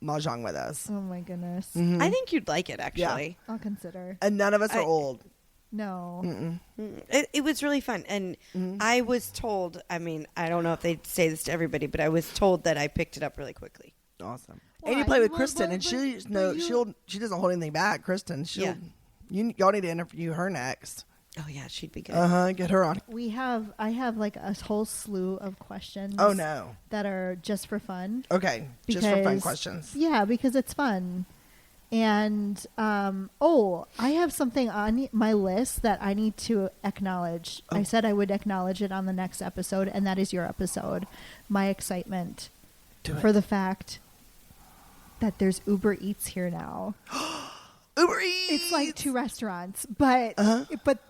mahjong with us. Oh my goodness. I think you'd like it actually. I'll consider. And none of us are I- old. No. It was really fun, and I was told. I mean, I don't know if they say this to everybody, but I was told that I picked it up really quickly. Awesome. Why? And you play with Well, Kristen, but- and but she doesn't hold anything back. Kristen, Yeah. y'all need to interview her next. Oh yeah, she'd be good. Get her on. I have like a whole slew of questions. Oh no. That are just for fun. Okay, just for fun Because- questions. Yeah, because it's fun. And I have something on my list that I need to acknowledge. I said I would acknowledge it on the next episode, and that is your episode. My excitement Do it. for the fact that there's Uber Eats here now. Uber Eats. It's like two restaurants, but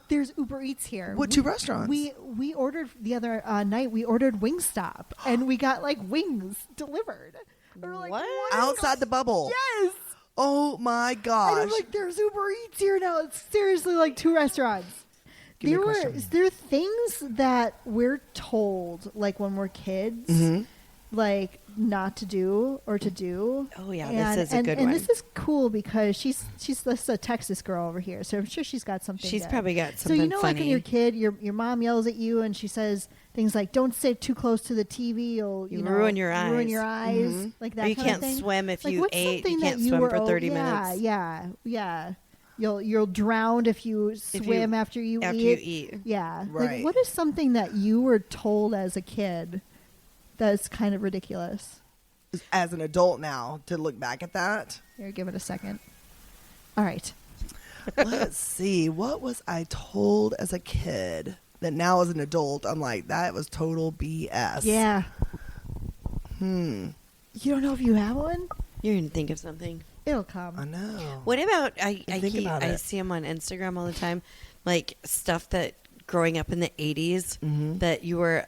there's Uber Eats here. What two restaurants? We ordered the other night. We ordered Wingstop, and we got like wings delivered. We were like, What? Outside the bubble. Yes. Oh my gosh. And I'm like, there's Uber Eats here now. It's seriously like two restaurants. Give me a question. There are things that we're told, like when we're kids, like not to do or to do. Oh yeah, this is a good one. And this is cool because she's this a Texas girl over here, so I'm sure she's got something. She's good. probably got something So you know, funny. like when you're a kid, your mom yells at you and she says things like, "Don't sit too close to the TV, you'll ruin your eyes." ruin your eyes," Mhm. like that. Or you kind of can't thing. swim if Like, you what's ate. something You can't that you swim were for 30 minutes. Yeah. You'll drown if you swim after you eat. Yeah. Right. Like, what is something that you were told as a kid that's kind of ridiculous? As an adult now, to look back at that. Here, give it a second. All right. Let's see. What was I told as a kid that now as an adult, I'm like, that was total BS. Yeah. You don't know if you have one? You're gonna think of something. It'll come. I know. What about I see them on Instagram all the time, like stuff that growing up in the 80s that you were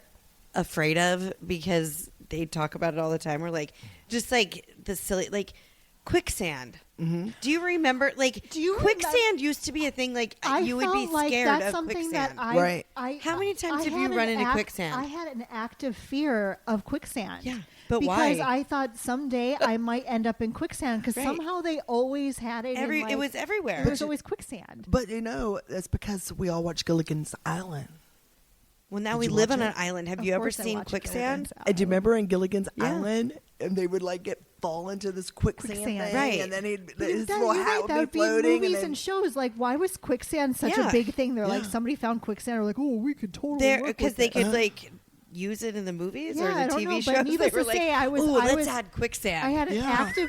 afraid of because they talk about it all the time, or like just like the silly like quicksand. Do you remember quicksand used to be a thing, like you would be scared that's of something quicksand. That How many times have you run into quicksand? I had an active fear of quicksand. Yeah, but because why? I thought someday I might end up in quicksand because Right. somehow they always had it. it was everywhere. There was always quicksand. But it's because we all watch Gilligan's Island. Well, now Did we you live watch on it? an island. Have Of you ever course I seen watched quicksand? Gilligan's And do you remember in Gilligan's Yeah. Island, and they would like fall into this quicksand Quicksand. thing, Right. and then his That, little you're hat right, would that be would be in floating, movies and and then shows. Like, why was quicksand such Yeah. a big thing? They're like, Yeah. somebody found quicksand. Or like, oh, we could totally There, work because with they it. could like use it in the movies or Yeah, I the don't TV know, shows. but needless They were to like, say, I was- "Ooh, I let's was- add quicksand." I had an Yeah. active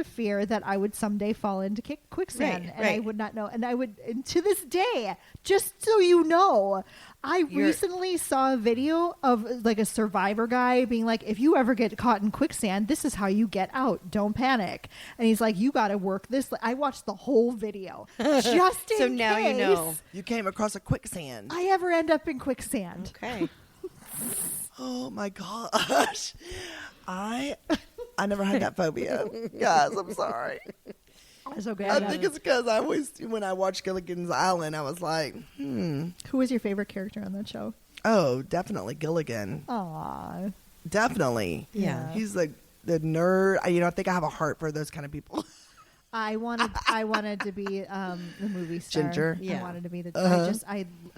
fear that I would someday fall into quicksand, Right, and I right. would not know. And to this day, just so you know, I recently saw a video of like a survivor guy being like, "If you ever get caught in quicksand, this is how you get out. Don't panic." And he's like, "You got to work this." I watched the whole video just in So now you case know. you came across a quicksand. I ever end up in quicksand. Okay. Oh my gosh, I never had that phobia. Guys, I'm sorry. I'm so I glad. think it's because I always, when I watched Gilligan's Island, I was like, Who was your favorite character on that show? oh, definitely Gilligan. Aw. Definitely. Yeah. He's the nerd. I think I have a heart for those kind of people. I wanted to be the movie star. Ginger. I Yeah. wanted to be the.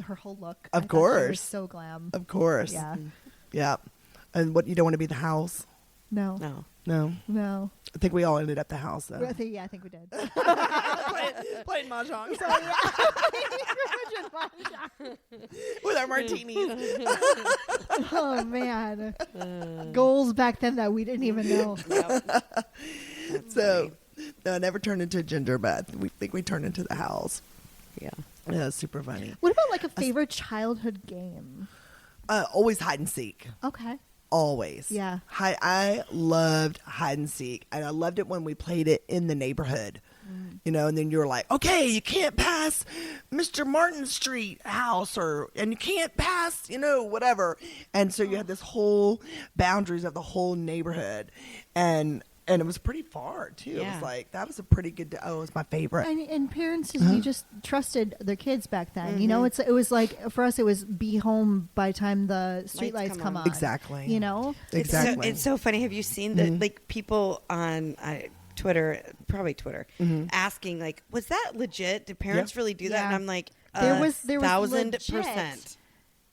Her whole look. Of I thought she was course. so glam. Of course. Yeah. Yeah. And what, you don't want to be the house? No. No. No. I think we all ended up the house, though. I think we did. Playing mahjong. So, yeah. With our martinis. Oh man, goals back then that we didn't even know. So, no, I never turned into Ginger, but we think we turned into the house. Yeah. Yeah, it's super funny. What about like a favorite childhood game? Always hide and seek. Okay. Always. Yeah. I loved hide and seek, and I loved it when we played it in the neighborhood. And then you were like, okay, you can't pass Mr. Martin Street house, and you can't pass, whatever. And so you had this whole boundaries of the whole neighborhood, and it was pretty far too. It Yeah. was like, that was a pretty good. It was my favorite. And parents, you just trusted their kids back then. It was like for us, it was be home by the time the street lights come on. Exactly. Exactly. It's so funny. Have you seen the like people on Twitter, probably Twitter, asking like, "Was that legit? Did parents really do that?" Yeah. And I'm like, There was 1,000%. legit.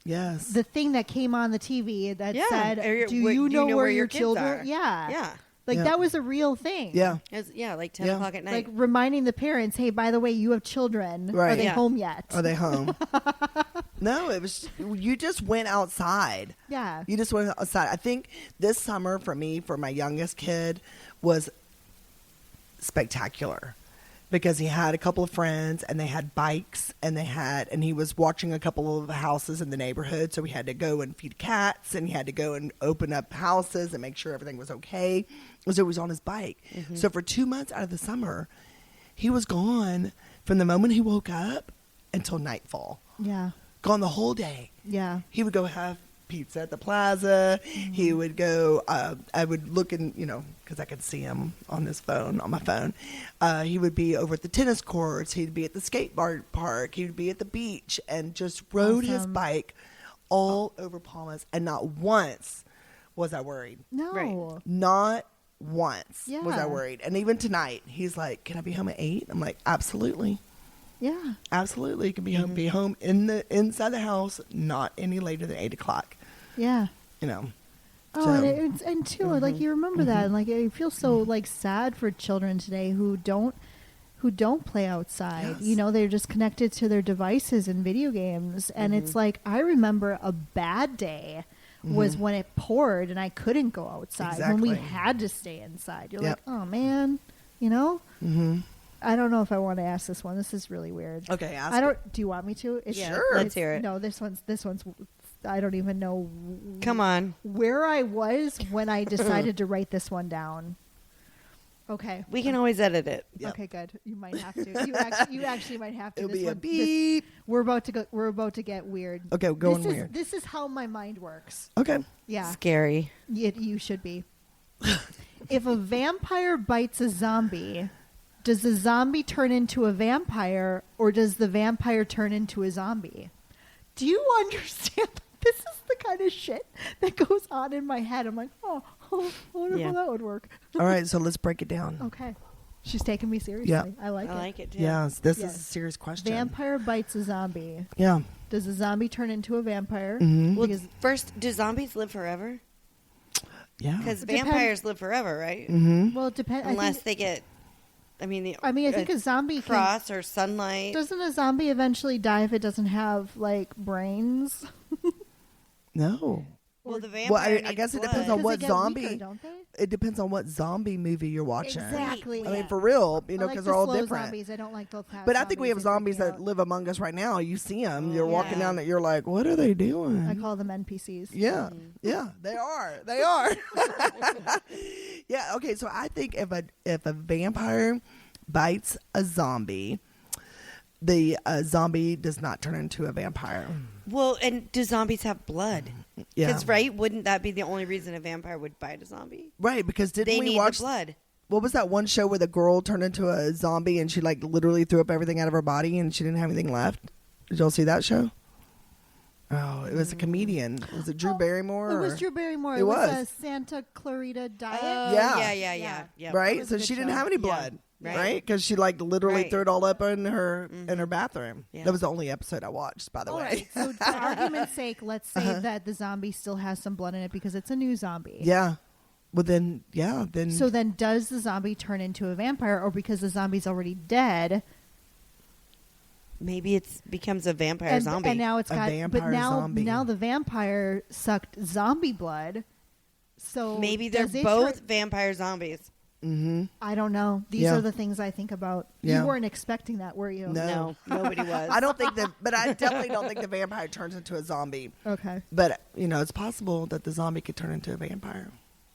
Yes. The thing that came on the TV that Yeah. said, "Do you know where your kids children?" are? Yeah. Yeah. Like Yeah. that was a real thing. Yeah. It was, like 10 Yeah. o'clock at night. Like reminding the parents, hey, by the way, you have children. Are Right. they Yeah. home yet? Are they home? No, it was, you just went outside. Yeah. You just went outside. I think this summer for me, for my youngest kid, was spectacular because he had a couple of friends and they had bikes and he was watching a couple of houses in the neighborhood. So we had to go and feed cats and he had to go and open up houses and make sure everything was okay. So he was on his bike. So for 2 months out of the summer, he was gone from the moment he woke up until nightfall. Yeah. Gone the whole day. Yeah. He would go have pizza at the plaza. He would go, I would look in, because I could see him on my phone. He would be over at the tennis courts. He'd be at the skateboard park. He would be at the beach and just rode his Awesome. bike all over Palmas. And not once was I worried. No. Right. Not once was I Yeah. worried. And even tonight, he's like, "Can I be home at 8?" I'm like, "Absolutely, Yeah. absolutely. You can be home. Be home inside the house, not any later than 8 o'clock." Yeah. You know. Oh, So- and too, like you remember that, and like I feel so like sad for children today who don't play outside. Yes. You know, they're just connected to their devices and video games, and it's like I remember a bad day was when it poured and I couldn't go outside when we Exactly. had to stay inside. You're Yep. like, oh man, you know. Mm-hmm. I don't know if I want to ask this one. This is really weird. Okay, ask I it. don't. Do you want me to? It's, Yeah, Sure. let's hear it. No, this one's. I don't even know Come on. where I was when I decided to write this one down. Okay. We can always edit it. Yep. Okay, good. You might have to. You actually might have to. It'll This be a one- this- beep. we're about to go. We're about to get weird. Okay, we're going this is, weird. This is how my mind works. Okay. Yeah, Scary. you should be. If a vampire bites a zombie, does the zombie turn into a vampire, or does the vampire turn into a zombie? Do you understand? This is the kind of shit that goes on in my head. I'm like, I wonder Yeah. how that would work. All right, so let's break it down. Okay. She's taking me seriously. Yeah. I like I it. like it too. Yes, this Yes. is a serious question. Vampire bites a zombie. Yeah. Does the zombie turn into a vampire? Mhm. Well, Because first, do zombies live forever? Yeah. Because It depends. vampires live forever, right? Mm-hmm. well, it depends. Unless they get, I mean, I think a zombie can, frost or sunlight. doesn't a zombie eventually die if it doesn't have like brains? No. Well, the vampire Well, I needs guess it blood. depends on 'Cause what they get zombie. weaker, don't they? It depends on what zombie movie you're watching. Exactly. I mean, for real, you know, I like because the they're all slow different. Zombies. I don't like the fast But I think we have They freak zombies me that out. live among us right now. You see them. Oh, You're walking yeah. down it. You're like, what are they doing? I call them NPCs. Yeah, yeah, they are. They are. Yeah. Okay. So I think if a vampire bites a zombie, the zombie does not turn into a vampire. Well, and do zombies have blood? Yeah. Because, right, wouldn't that be the only reason a vampire would bite a zombie? Right. Because didn't They we need watch the blood. what was that one show where the girl turned into a zombie and she like literally threw up everything out of her body and she didn't have anything left? Did y'all see that show? Oh, it was a comedian. Was it Drew Barrymore? It was or- Drew Barrymore. It It was was. a Santa Clarita Diet. Oh, Yeah. yeah. Yeah. Right, was a so good she didn't show. have any Yeah. blood, Right. right? Because she like literally Right. threw it all up in her bathroom. Yeah. That was the only episode I watched, by the All way. right. So, for argument's sake, let's say that the zombie still has some blood in it because it's a new zombie. Yeah. Well, then, yeah, then. So then, does the zombie turn into a vampire, or because the zombie's already dead? Maybe it becomes a vampire zombie. And now it's A got. But vampire now, zombie. now the vampire sucked zombie blood. So Maybe they're does it both turn- vampire zombies. Mm-hmm. I don't know. These Yeah. are the things I think about. Yeah. You weren't expecting that, were you? No. No, nobody was. I don't think that, but I definitely don't think the vampire turns into a zombie. Okay. But, you know, it's possible that the zombie could turn into a vampire.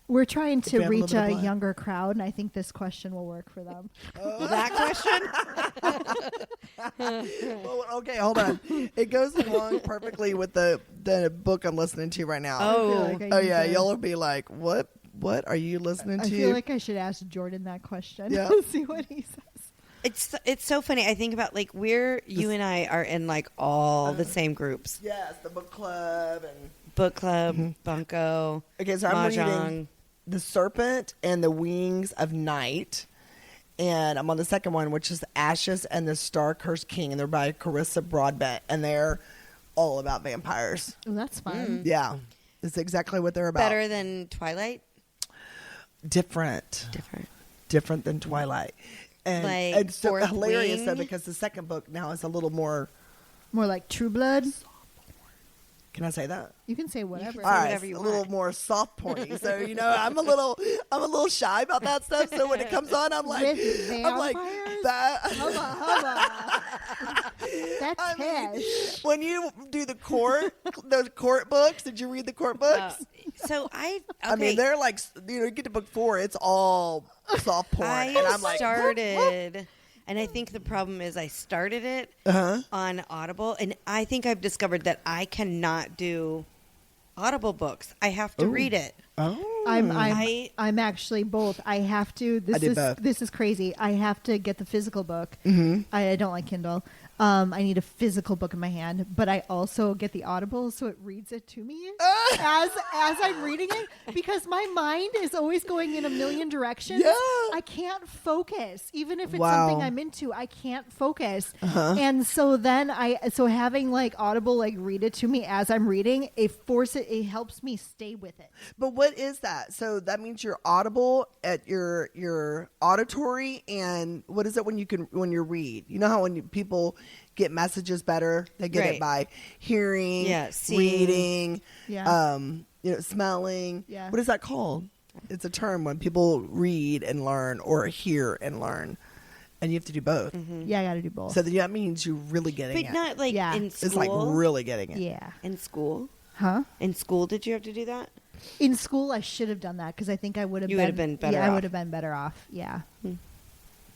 We're trying you to have a little reach bit of a blood. younger crowd, and I think this question will work for them. That question? Well, okay, hold on. It goes along perfectly with the book I'm listening to right now. I feel Oh. like I Oh need yeah, to- y'all will be like, what are you listening I to? feel like I should ask Jordan that question. Yeah. See what he says. It's so funny. I think about like you and I are in like all the same groups. Yes, the book club and Book club, bunko, okay, so I'm reading mahjong. The Serpent and the Wings of Night. And I'm on the second one, which is Ashes and the Star-Cursed King, and they're by Carissa Broadbent, and they're all about vampires. Oh, that's fun. Yeah, it's exactly what they're about. Better than Twilight? Different than Twilight, and Like it's so Fourth hilarious though Wing? because the second book now is a little more. More like True Blood. Can I say that? You can say whatever. Say All right, whatever it's you a little want. more soft porny. So you know, I'm a little shy about that stuff. So when it comes on, I'm like, With I'm like vampires? that. Hubba. That's I mean, Tish. when you do those court books, did you read the court books? So I I mean, they're like, you know, you get to book 4, it's all soft porn, and I'm like, started, and I think the problem is I started it on Audible, and I think I've discovered that I cannot do Audible books. I have to read it. oh, I'm actually both. I have to. I did both. This is crazy. I have to get the physical book. Mm-hmm. I don't like Kindle. I need a physical book in my hand, but I also get the Audible, so it reads it to me as I'm reading it, because my mind is always going in a million directions. Yeah. I can't focus, even if it's something I'm into. I can't focus, and so then having like Audible like read it to me as I'm reading, it helps me stay with it. But what is that? So that means you're audible at your auditory, and what is it when you read? You know how when people get messages better, they get it by hearing, reading, smelling. Yeah. What is that called? It's a term when people read and learn or hear and learn. And you have to do both. Mm-hmm. Yeah, I got to do both. So that means you're really getting it. But not like in school. It's like really getting it. Yeah. In school? Huh? In school, did you have to do that? In school, I should have done that because I think I would have been better off. I would have been better off. Yeah.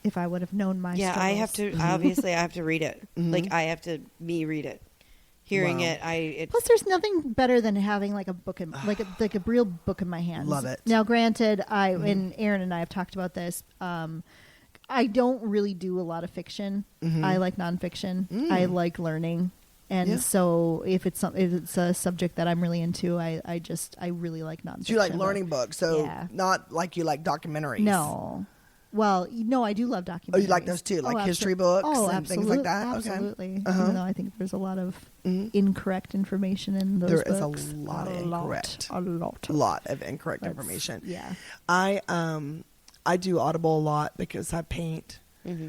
If I would have known my struggles. I have to, obviously, I have to read it. Like, I have to read it. Hearing it, Plus, there's nothing better than having like a book in, like a real book in my hands. Love it. Now, granted, and Erin and I have talked about this. I don't really do a lot of fiction. I like nonfiction. I like learning, and so if it's a subject that I'm really into, I really like nonfiction. So you like learning books, so not like you like documentaries. No. Well, no, I do love documentaries. Oh, you like those too, like history books and things like that? Absolutely. Okay. Even though I think there's a lot of incorrect information in those books. There is a lot of incorrect. A lot of incorrect information. Yeah. I do Audible a lot because I paint.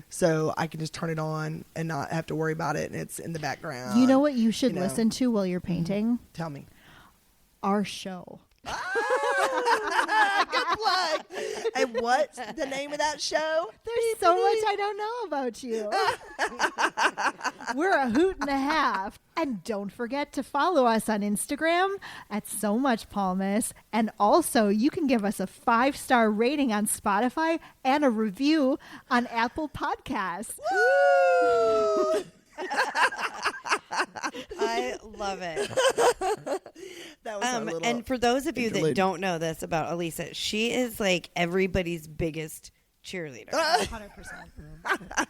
So I can just turn it on and not have to worry about it, and it's in the background. You know what you should listen to while you're painting? Tell me. Our show. Good plug. And what's the name of that show? There's so much I don't know about you. We're a hoot and a half. And don't forget to follow us on Instagram at So Much Palmas. And also, you can give us a 5-star rating on Spotify and a review on Apple Podcasts. Woo! I love it. That was and for those of you that don't know this about Alisa, she is like everybody's biggest cheerleader. 100%.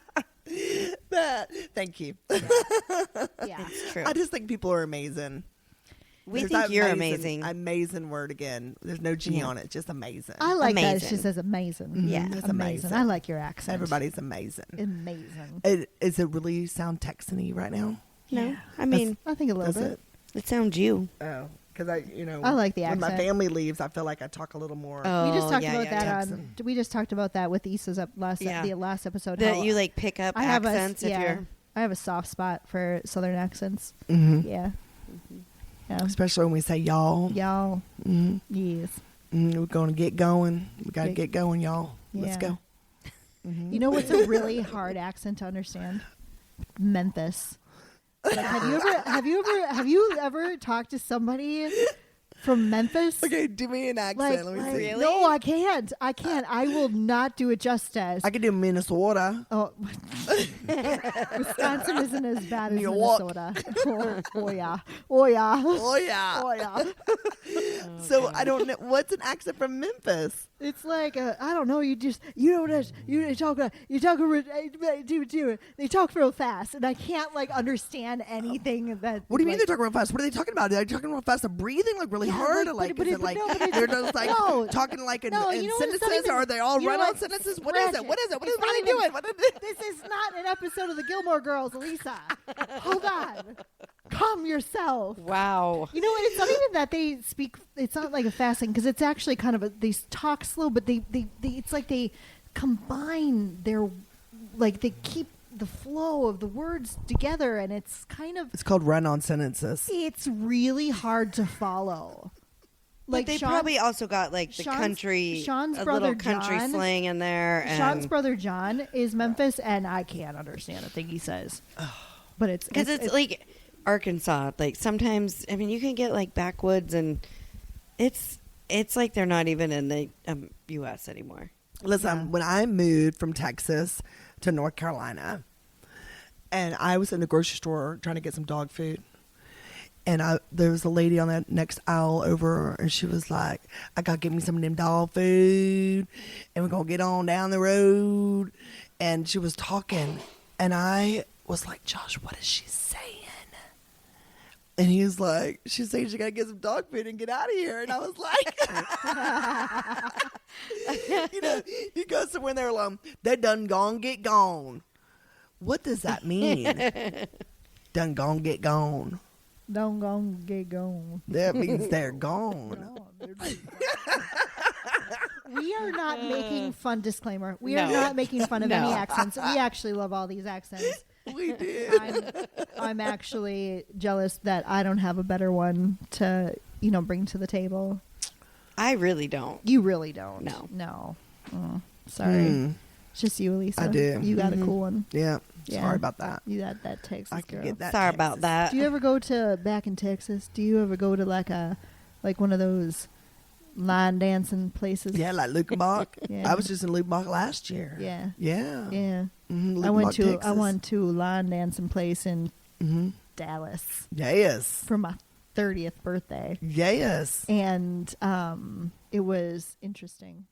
Thank you. Yeah, it's true. I just think people are amazing. We think you're amazing. Amazing word again. There's no G on it. Just amazing. I like that. She says amazing. Yeah, it's amazing. I like your accent. Everybody's amazing. Amazing. Does it really sound Texan-y right now? No, Yeah. I mean, I think a little bit. it sounds you. Oh, because I like the accent. When my family leaves, I feel like I talk a little more. We just talked about that Texan. we just talked about that with Issa's the last episode. That you like pick up accents if you're. I have a soft spot for Southern accents. Mm-hmm. Yeah. Yeah. Especially when we say y'all. Y'all. Mm-hmm. Yes. We're going to get going. We got to get going, y'all. Yeah. Let's go. Mm-hmm. You know what's a really hard accent to understand? Memphis. Like, have you ever talked to somebody from Memphis? Okay, do me an accent. Let me see. Really? No, I can't. I will not do it justice. I can do Minnesota. Oh, Wisconsin isn't as bad as New York. Minnesota. Oh yeah. Oh yeah. Oh yeah. Oh yeah. So I don't know what's an accent from Memphis. It's like I don't know. You they talk real fast, and I can't like understand anything that. What do you mean they're talking real fast? What are they talking about? Are they talking real fast? They're breathing like really hard, or like they're just like talking like in sentences, or are they all run on sentences? What is it? What is it? What are they doing? This is not an episode of the Gilmore Girls, Alisa. Hold on. Calm yourself. Wow. You know what? It's not even that they speak. It's not like a fast thing because it's actually kind of they talk slow, but they it's like they combine their they keep the flow of the words together, and it's kind of it's called run-on sentences. It's really hard to follow. Like they probably also got like the Sean's a brother little country John, slang in there. And Sean's brother John is Memphis, and I can't understand a thing he says. But it's because it's like Arkansas. Like sometimes, I mean, you can get like backwoods, and it's like they're not even in the U.S. anymore. Listen, when I moved from Texas to North Carolina, and I was in the grocery store trying to get some dog food, and there was a lady on that next aisle over, and she was like, I got to get me some of them dog food, and we're going to get on down the road. And she was talking, and I was like, Josh, what is she saying? And he was like, she's saying she got to get some dog food and get out of here. And I was like, you go somewhere and they're like, they done gone, get gone. What does that mean? Done gone, get gone. Don't go get gone. That means they're gone. We are not making fun. Disclaimer: we are No. not making fun of No. any accents. We actually love all these accents. We did. I'm actually jealous that I don't have a better one to bring to the table. I really don't. You really don't. No. Oh, sorry. It's just you, Alisa. I do. You got a cool one. Yeah. Yeah. Sorry about that. You got that Texas I could girl. get that. Sorry Texas. about that. Do you ever go to back in Texas? Do you ever go to like one of those line dancing places? Yeah, like Lukenbach. Yeah. I was just in Lukenbach last year. Yeah. Yeah. Yeah. Mm-hmm. I went to Texas. a line dancing place in Dallas Yes. for my 30th birthday. Yes. And it was interesting.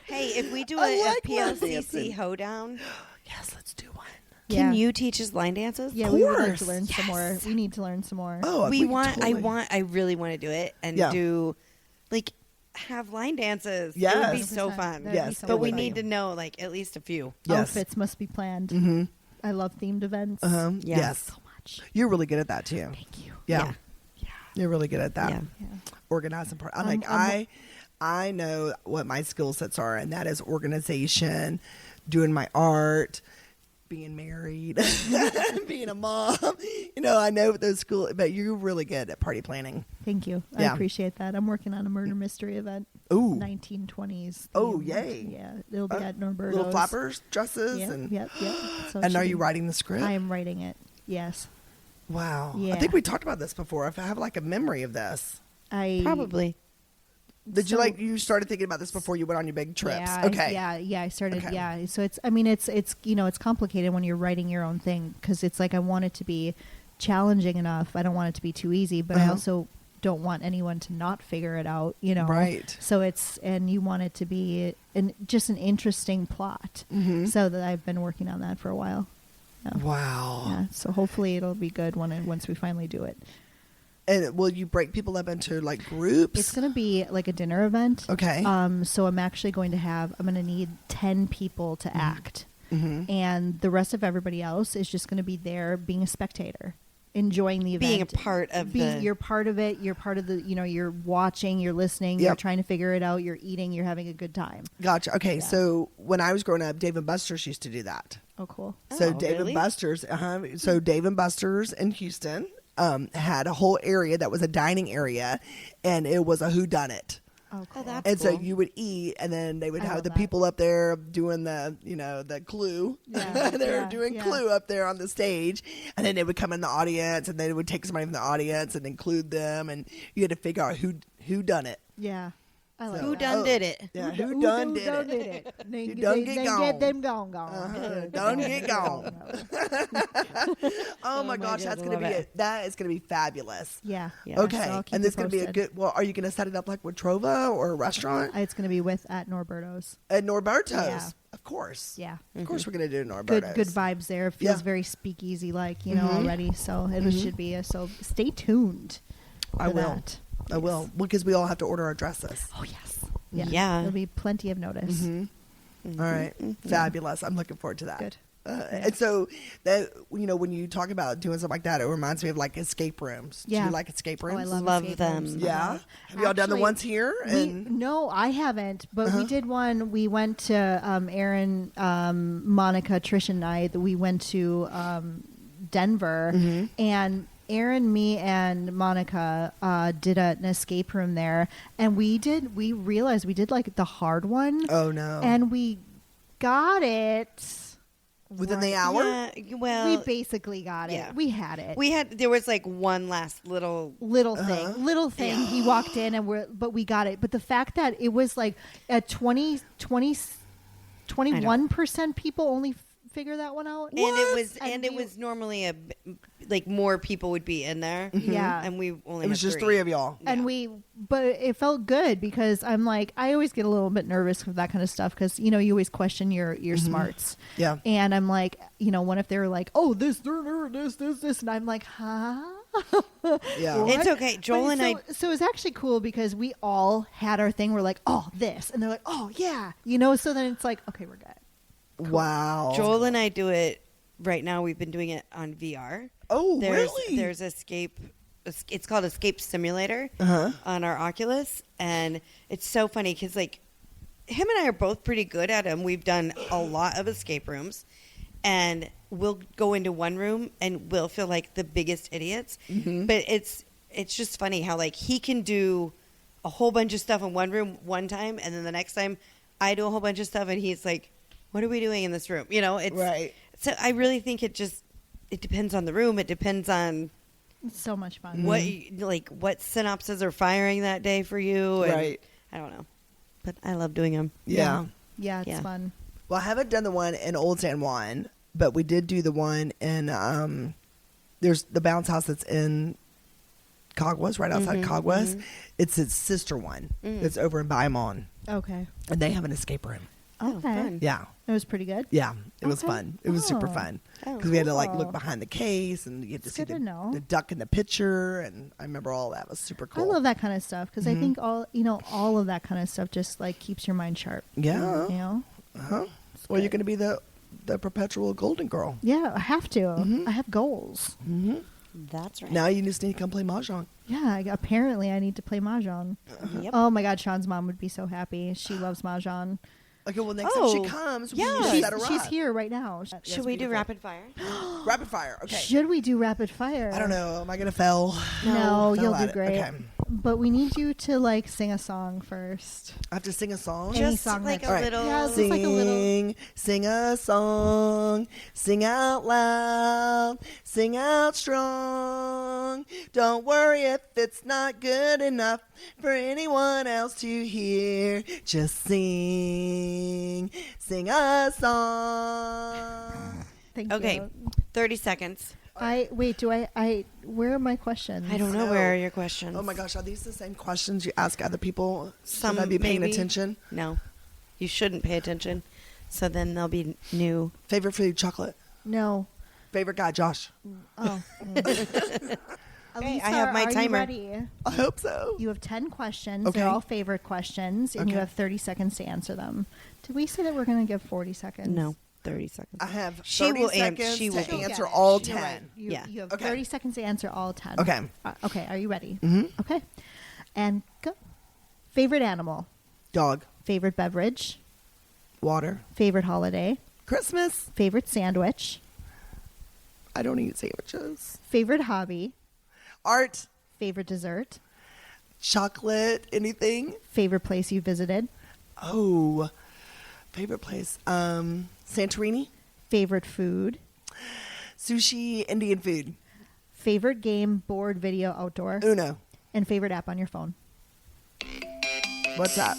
Hey, if we do I a like line PLCC dancing. hoedown, Yes, let's do one. can Yeah. you teach us line dances? Yeah, we would like course. to learn some more. We need to learn some more. Oh, we could want. totally- I really want to do it and Yeah. do like have line dances. Yes. It would be so 100%. fun. That'd be Yes, so But we fun. need to know like at least a few. Yes. Outfits must be planned. Mm-hmm. I love themed events. Uh-huh. Yes. Yes. So much. You're really good at that too. Thank you. Yeah. Yeah. You're really good at that. Yeah. Yeah. Organizing part. I'm I'm- like, I'm- I know what my skill sets are, and that is organization, doing my art, being married, being a mom. I know those school, but you're really good at party planning. Thank you. Yeah. I appreciate that. I'm working on a murder mystery event. Ooh. 1920s. Oh, themed. yay. Yeah. It'll be at Norberto's. Little flappers, dresses, Yep, and yep. So it and should are you be- writing the script? I am writing it. Yes. Wow. Yeah. I think we talked about this before. If I have like a memory of this. Probably. Did So- you started thinking about this before you went on your big trips? Yeah, Okay. I started. Okay. Yeah, so it's complicated when you're writing your own thing because it's like I want it to be challenging enough. I don't want it to be too easy, but I Uh-huh. also don't want anyone to not figure it out. Right. So and you want it to be just an interesting plot. Mhm. So that I've been working on that for a while. Yeah. Wow. Yeah. So hopefully it'll be good once we finally do it. And will you break people up into like groups? It's going to be like a dinner event. Okay. So I'm actually going to need 10 people to act. Mhm. And the rest of everybody else is just going to be there being a spectator, enjoying the event. Being a part of the. You're part of it. You're part of the, you're watching, you're listening, you're Yep. trying to figure it out, you're eating, you're having a good time. Gotcha. Okay. Yeah. So when I was growing up, Dave and Buster's used to do that. Oh, cool. So Oh, Dave really? and Buster's, so Dave and Buster's in Houston had a whole area that was a dining area, and it was a whodunit. Oh, cool. that's And so cool. you would eat, and then they would I have love the that. people up there doing the clue. Yeah, they were yeah, doing yeah. clue up there on the stage, and then they would come in the audience, and they would take somebody from the audience and include them, and you had to figure out who done it. Yeah. I like Who that. done did it? Yeah, who done did it? it? They, Who done get gone. get them gone. Done get gone. Oh my my gosh, God, that's I gonna love be it. that is gonna be fabulous. Yeah. Yeah. Okay, So I'll keep and you this is gonna be a posted. good. Well, are you gonna set it up like with Trova or a restaurant It's going to be at Norberto's. at Norberto's? Yeah. Of course. Yeah. Of course, we're gonna do Norberto's. Good vibes there. It feels Yeah. very speakeasy like, Mhm. already. So it should be so stay tuned. I for will. that. I will, because we all have to order our dresses. Oh yes. Yeah. Yeah. There'll be plenty of notice. All right, fabulous. I'm looking forward to that. Good. And so that when you talk about doing stuff like that, it reminds me of like escape rooms. Do Yeah. you like escape Oh, rooms? I love Love escape them. rooms. Yeah. Have y'all done the Actually, ones here? No, I haven't. But Uh-huh. we did one. We went to Erin, Monica, Trish, and I. We went to Denver, Mm-hmm. and Erin, me, and Monica did an escape room there, and we realized we did like the hard one, Oh no! and we got it within the hour? Yeah, well, we basically got it. yeah. We had it. there was like one last little. little Uh-huh. thing. He walked in but we got it. But the fact that it was like at 21% people only figure that one out. And it we- was normally like more people would be in there. Yeah. And we only It was had just three three of y'all. And Yeah. we but it felt good because I'm like, I always get a little bit nervous with that kind of stuff because, you know, you always question your smarts. Yeah. And I'm like, you know, what if they're like, oh, this, and I'm like, huh? Yeah. It's okay. Joel and I. So it's actually cool because we all had our thing. We're like, oh, this. And they're like, oh, yeah. You know, so then it's like, okay, we're good. Cool. Wow. Joel and I do it right now. We've been doing it on VR. Oh, really? There's Escape. It's called Escape Simulator on our Oculus. And it's so funny because, like, him and I are both pretty good at them. We've done a lot of escape rooms. And we'll go into one room and we'll feel like the biggest idiots. Mm-hmm. But it's just funny how, like, he can do a whole bunch of stuff in one room one time, and then the next time I do a whole bunch of stuff, and he's like, what are we doing in this room? You know, it's right. So I really think it depends on the room. It depends on it's so much fun. what what synapses are firing that day for you. And right. I don't know, but I love doing them. Yeah. Yeah, it's fun. Well, I haven't done the one in Old San Juan, but we did do the one in there's the bounce house that's in Cogwas, right outside Cogwas. Mm-hmm. It's its sister one. It's over in Baimon. Okay. And they have an escape room. Okay. Fun. Yeah. It was pretty good. Yeah, it was fun. It was super fun because we had to like look behind the case and you get to see the duck in the picture, and I remember all that. It was super cool. I love that kind of stuff because I think all of that kind of stuff just like keeps your mind sharp. Yeah. You know. Well, you're going to be the perpetual golden girl. Yeah, I have to. I have goals. That's right. Now you just need to come play mahjong. Yeah, apparently I need to play mahjong. Yep. Oh my God, Sean's mom would be so happy. She loves mahjong. Okay, well, next time she comes, we need to set her up. She's here right now. Should we do rapid fire? Rapid fire, okay. Should we do rapid fire? I don't know. Am I going to fail? No, you'll do great. Okay. But we need you to like sing a song first. I have to sing a song? Any Just song like that's a little. Yeah, Sing, like a little. sing a song, sing out loud, sing out strong. Don't worry if it's not good enough for anyone else to hear. Just sing, sing a song. Thank Okay, you. 30 seconds. Where are my questions? I don't know. Where are your questions? Oh my gosh, are these the same questions you ask other people? Some Should I be paying maybe. attention? No, you shouldn't pay attention. So then they'll be new. Favorite food, chocolate. No. Favorite guy, Josh. Oh. Okay, Alisa, I have my timer. Are you ready? I hope so. You have 10 questions. Okay. They're all favorite questions, and you Okay. have 30 seconds to answer them. Did we say that we're going to give 40 seconds? No, 30 seconds. I have She 30 will seconds she will to get answer it. all You're 10. right. Yeah. You have Okay. 30 seconds to answer all 10. Okay. Okay, are you ready? Mm-hmm. Okay. And go. Favorite animal? Dog. Favorite beverage? Water. Favorite holiday? Christmas. Favorite sandwich? I don't eat sandwiches. Favorite hobby? Art. Favorite dessert? Chocolate. Anything. Favorite place you visited? Oh. Favorite place. Santorini. Favorite food? Sushi. Indian food. Favorite game, board, video, outdoor? Uno. And favorite app on your phone? What's that?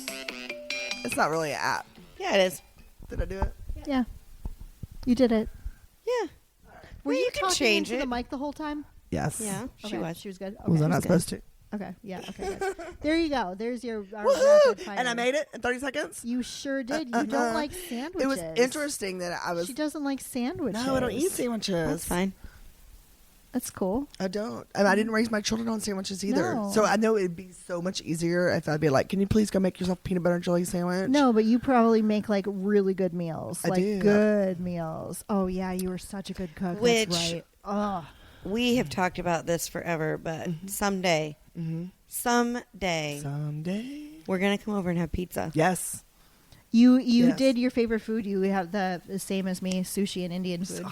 It's not really an app. Yeah, it is. Did I do it? Yeah. You did it. Yeah. Were Yeah, you you can talking change into it. the mic the whole time? Yes. Yeah, Okay, she was. She was good. Okay. Was I not good. supposed to? Okay. Yeah. Okay. Good. There you go. There's your our Woohoo! rapid fire. And I made it in 30 seconds? You sure did. You don't like sandwiches. It was interesting that I was... She doesn't like sandwiches. No, I don't eat sandwiches. That's fine. That's cool. I don't. And I didn't raise my children on sandwiches either. No. So I know it'd be so much easier if I'd be like, can you please go make yourself a peanut butter and jelly sandwich? No, but you probably make like really good meals. I like do. good meals. Oh yeah, you were such a good cook. Which- That's right. Oh. We have talked about this forever, but someday, someday, we're going to come over and have pizza. Yes. You Yes. did your favorite food. You have the same as me, sushi and Indian food.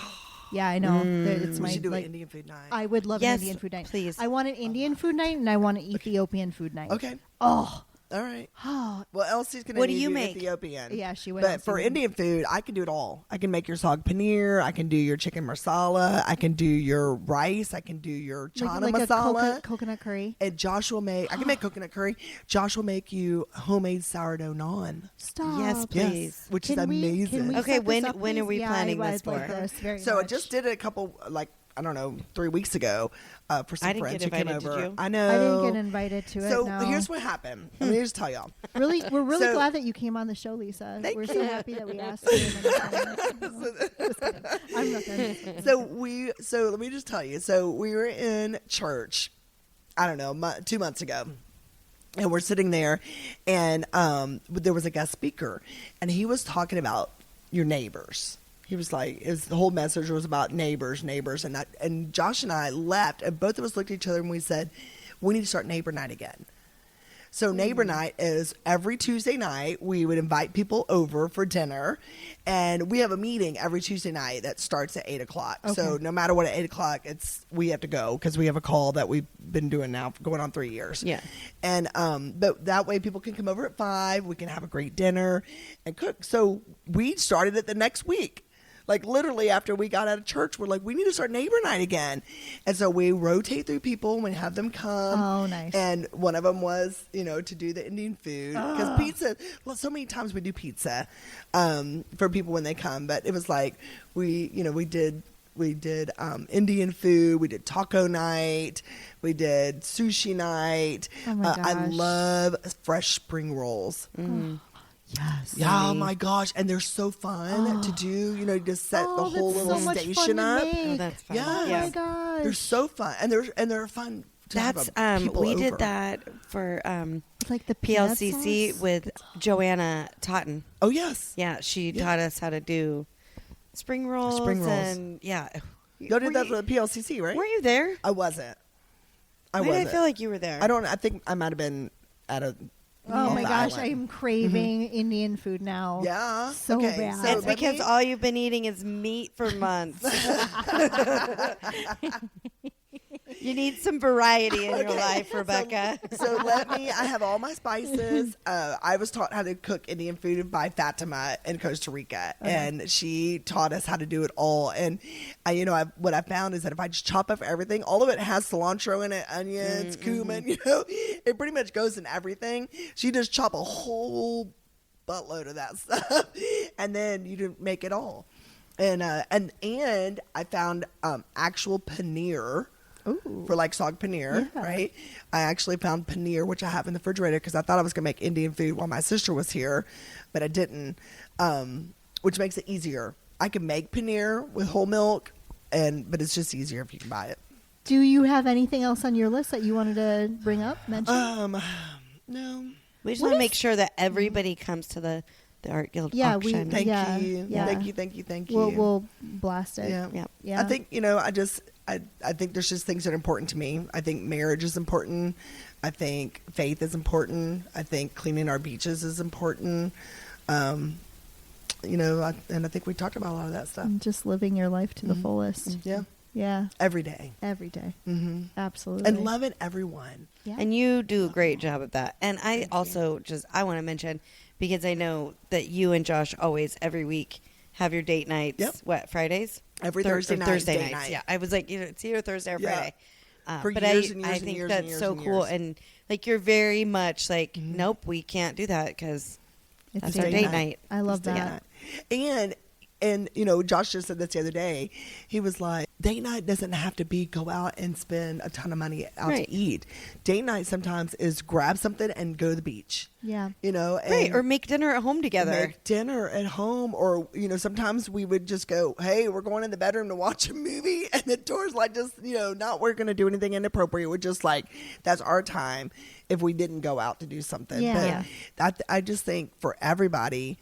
Yeah, I know. It's We my should do like, an Indian food night. I would love Yes, an Indian food night. please. I want an Indian food night and I want an Ethiopian food night. Okay. Oh. All right. Oh. Well, Elsie's going to What do need you you make? Ethiopian. Yeah, she would. But for Indian food, I can do it all. I can make your sag paneer. I can do your chicken masala. I can do your rice. I can do your chana like masala. a coconut curry. And Josh will make, I can make coconut curry. Josh will make you homemade sourdough naan. Stop. Yes, please. Which is Can we amazing. set Okay, this when up, are please? we Yeah, planning I this would like for? this very So I much. just did it a couple, like I don't know, 3 weeks ago for some I didn't friends get who came invited, did over. you? I know. I didn't get invited to it. So No. here's what happened. Let me just tell y'all. We're really So- glad that you came on the show, Lisa. Thank We're you. so happy that we asked you. Just kidding. I'm not kidding. So let me just tell you. So we were in church, I don't know, 2 months ago. And we're sitting there, and there was a guest speaker, and he was talking about your neighbors. He was like, the whole message was about neighbors, and Josh and I left, and both of us looked at each other, and we said, we need to start neighbor night again. So neighbor night is every Tuesday night. We would invite people over for dinner, and we have a meeting every Tuesday night that starts at 8:00. Okay. So no matter what, at 8:00, we have to go because we have a call that we've been doing now for going on 3 years. Yeah. And but that way people can come over at 5. We can have a great dinner and cook. So we started it the next week. Like literally after we got out of church, we're like, we need to start neighbor night again. And so we rotate through people and we have them come. Oh, nice. And one of them was, to do the Indian food. Because pizza, so many times we do pizza for people when they come. But it was like we did Indian food. We did taco night. We did sushi night. Oh my I gosh. love fresh spring rolls. Yes. Yeah, oh my gosh. And they're so fun to do. You just set the whole that's little so much fun station to up. make. Oh, that's fun. Yes. Oh Yeah. my gosh. They're so fun. And they're fun to That's have people we over. did that for It's like the peanut PLCC sauce. with Joanna Totten. Oh, yes. Yeah, she Yeah. taught us how to do spring rolls. Spring rolls. And yeah. Y'all did Were that you- for the PLCC, right? Were you there? I wasn't. I Why did wasn't. I feel like you were there? I think I might have been at a. Oh off my the gosh, island. I'm craving Indian food now. Yeah. So okay, bad. So That's let because me- all you've been eating is meat for months. You need some variety in your Okay. life, Rebecca. So I have all my spices. I was taught how to cook Indian food by Fatima in Costa Rica, and she taught us how to do it all. And what I found is that if I just chop up everything, all of it has cilantro in it, onions, cumin. It pretty much goes in everything. She just chop a whole buttload of that stuff, and then you can make it all. And I found actual paneer. Ooh. For like sog paneer, Yeah. right? I actually found paneer, which I have in the refrigerator because I thought I was going to make Indian food while my sister was here, but I didn't, which makes it easier. I can make paneer with whole milk, but it's just easier if you can buy it. Do you have anything else on your list that you wanted to bring up, mention? No. We just What want to is- make sure that everybody comes to the Art Guild Yeah, auction. Thank Yeah, you. yeah. Thank you. We'll blast it. Yeah. Yeah. Yeah. I think, I think there's just things that are important to me. I think marriage is important. I think faith is important. I think cleaning our beaches is important. And I think we talked about a lot of that stuff. And just living your life to the fullest. Yeah. Yeah. Every day. Every day. Mm-hmm. Absolutely. And loving everyone. Yeah. And you do a great job at that. And I also I want to mention, because I know that you and Josh always, every week, have your date nights. Yep. What, Fridays? Every Thursday night. Thursday date nights. night. Yeah. I was like, it's either Thursday or Yeah. Friday. For but years and years I and think years and that's years so and cool. years. And like, you're very much like, nope, we can't do that because It's that's date our date night. night. I love Date that. night. And Josh just said this the other day. He was like, date night doesn't have to be go out and spend a ton of money out Right. to eat. Date night sometimes is grab something and go to the beach. Yeah. And Right. Or make dinner at home together. make dinner at home, or sometimes we would just go, hey, we're going in the bedroom to watch a movie, and the door's like just not we're gonna do anything inappropriate. We're just like, that's our time if we didn't go out to do something. Yeah. But I just think for everybody,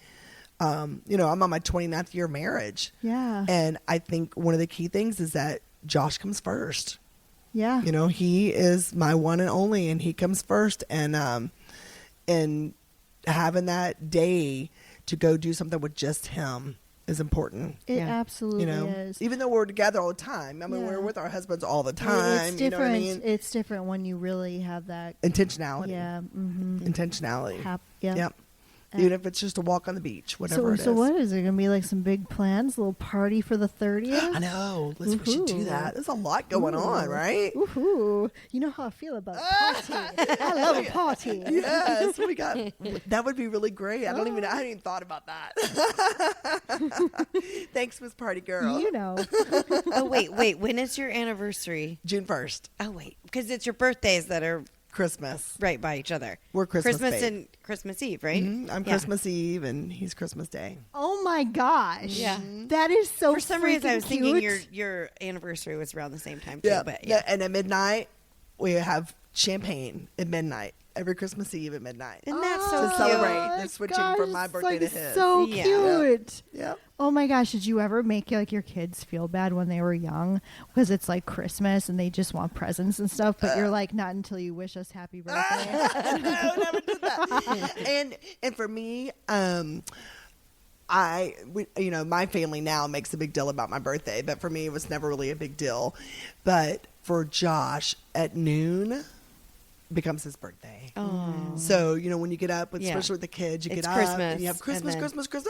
I'm on my 29th year of marriage, Yeah. and I think one of the key things is that Josh comes first. Yeah. He is my one and only, and he comes first. And having that day to go do something with just him is important. It Yeah. absolutely is. Even though we're together all the time. I mean, Yeah. we're with our husbands all the It's time. different. You know what I mean? It's different when you really have that. Intentionality. Yeah. Mm-hmm. Intentionality. Yeah. Yep. even if it's just a walk on the beach, whatever it is. So what is it going to be, like some big plans, a little party for the 30th? I know. We should do that. There's a lot going on, right? Woohoo! You know how I feel about party. I love a party. Yes, that would be really great. I hadn't even thought about that. Thanks, Miss Party Girl. You know. Oh, wait. When is your anniversary? June 1st. Oh, wait. Because it's your birthdays that are Christmas. right by each other. We're Christmas and Christmas Eve, right? Mm-hmm. I'm Christmas Eve, and he's Christmas Day. Oh, my gosh. Yeah. That is so For some reason, I was cute. thinking your anniversary was around the same time, too. Yeah. But yeah. And at midnight, we have champagne at midnight. Every Christmas Eve at midnight. Isn't that so to cute? celebrate. They're switching Gosh, from my it's birthday like to his. So Yeah. cute. Yeah. Oh my gosh, did you ever make like your kids feel bad when they were young because it's like Christmas and they just want presents and stuff, but you're like, not until you wish us happy birthday. No, never did that. and for me, my family now makes a big deal about my birthday, but for me, it was never really a big deal. But for Josh, at noon becomes his birthday. Oh. So, when you get up, especially with the kids, you It's get up Christmas, and you have Christmas, and then- Christmas.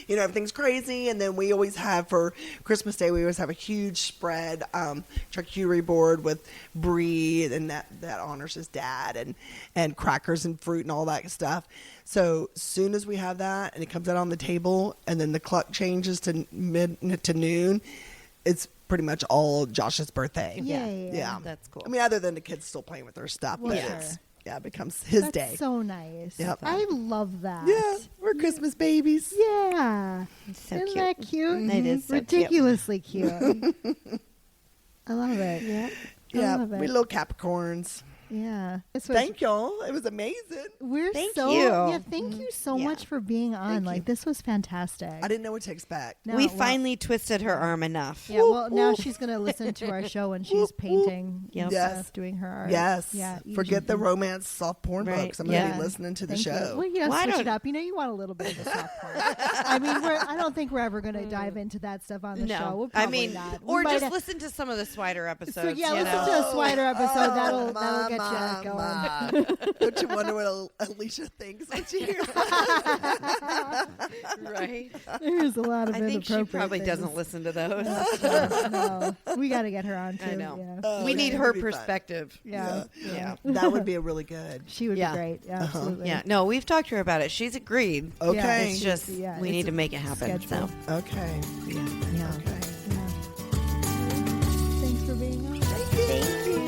Everything's crazy. And then we always have, for Christmas Day, we always have a huge spread charcuterie board with brie, and that honors his dad, and crackers and fruit and all that stuff. So as soon as we have that and it comes out on the table and then the clock changes to noon, it's pretty much all Josh's birthday. Yeah. That's cool. I mean, other than the kids still playing with their stuff, Well, but sure. it becomes his That's day. so nice. Yep. I love that. Yeah, we're Christmas babies. Yeah. It's so Isn't cute. that cute? It is so cute. Ridiculously cute. I love it. Yeah. Yeah, love it. we little Capricorns. Yeah. Thank y'all. It was amazing. We're Thank so you. Yeah, thank you so Yeah. much for being on. Thank Like you. this was fantastic. I didn't know what to expect. No, We well- finally twisted her arm enough. Yeah, well now she's gonna listen to our show and she's painting Yep. Yes. stuff, doing her art. Yes. Yeah. you Forget should- the romance soft porn Right. books. I'm going to Yeah. be listening to the Thank you. show. Well, Well, I switch it don't- up. You want a little bit of the soft porn. I mean, I don't think we're ever going to dive into that stuff on the show. No, We'll I probably mean, not. We or might just have- listen to some of the Swider episodes. So yeah, you listen know? to a Swider episode. Oh, that'll get my, you going. my. Don't you wonder what Alicia thinks when she hears Right? There's a lot of I think she inappropriate probably things. doesn't listen to those. No, we got to get her on too. I know. Yeah. Oh, we yeah, need it'd her be fun. perspective. Yeah. Yeah. That would be a really good. She would Yeah. be great. Yeah, absolutely. Yeah. No, we've talked to her about it. She's agreed. Okay. It's just Yeah, we it's need a to make it happen. schedule. So Okay. yeah. Okay. Yeah. Thanks for being on. Thank you.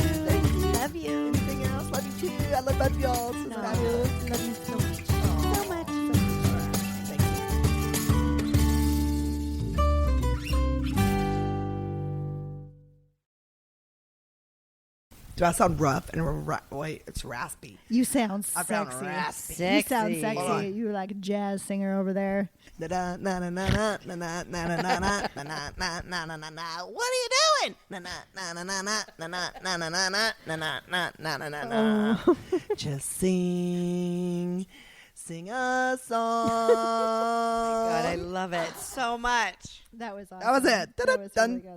Love you. Anything else? Love you too. I love y'all. This is No. fabulous. Love you so much. So much. Thank you. Do I sound rough and wait? It's raspy. You sound I found sexy. raspy. You sound Sexy. Hold sexy. on. You're like a jazz singer over there. Na na na na na na na na na na na na na na na na. What are you doing? Na na na na na na na na na na na na na na na na na. Just sing a song. God, I love it so much. That was awesome. That was it. That was Dun, really good.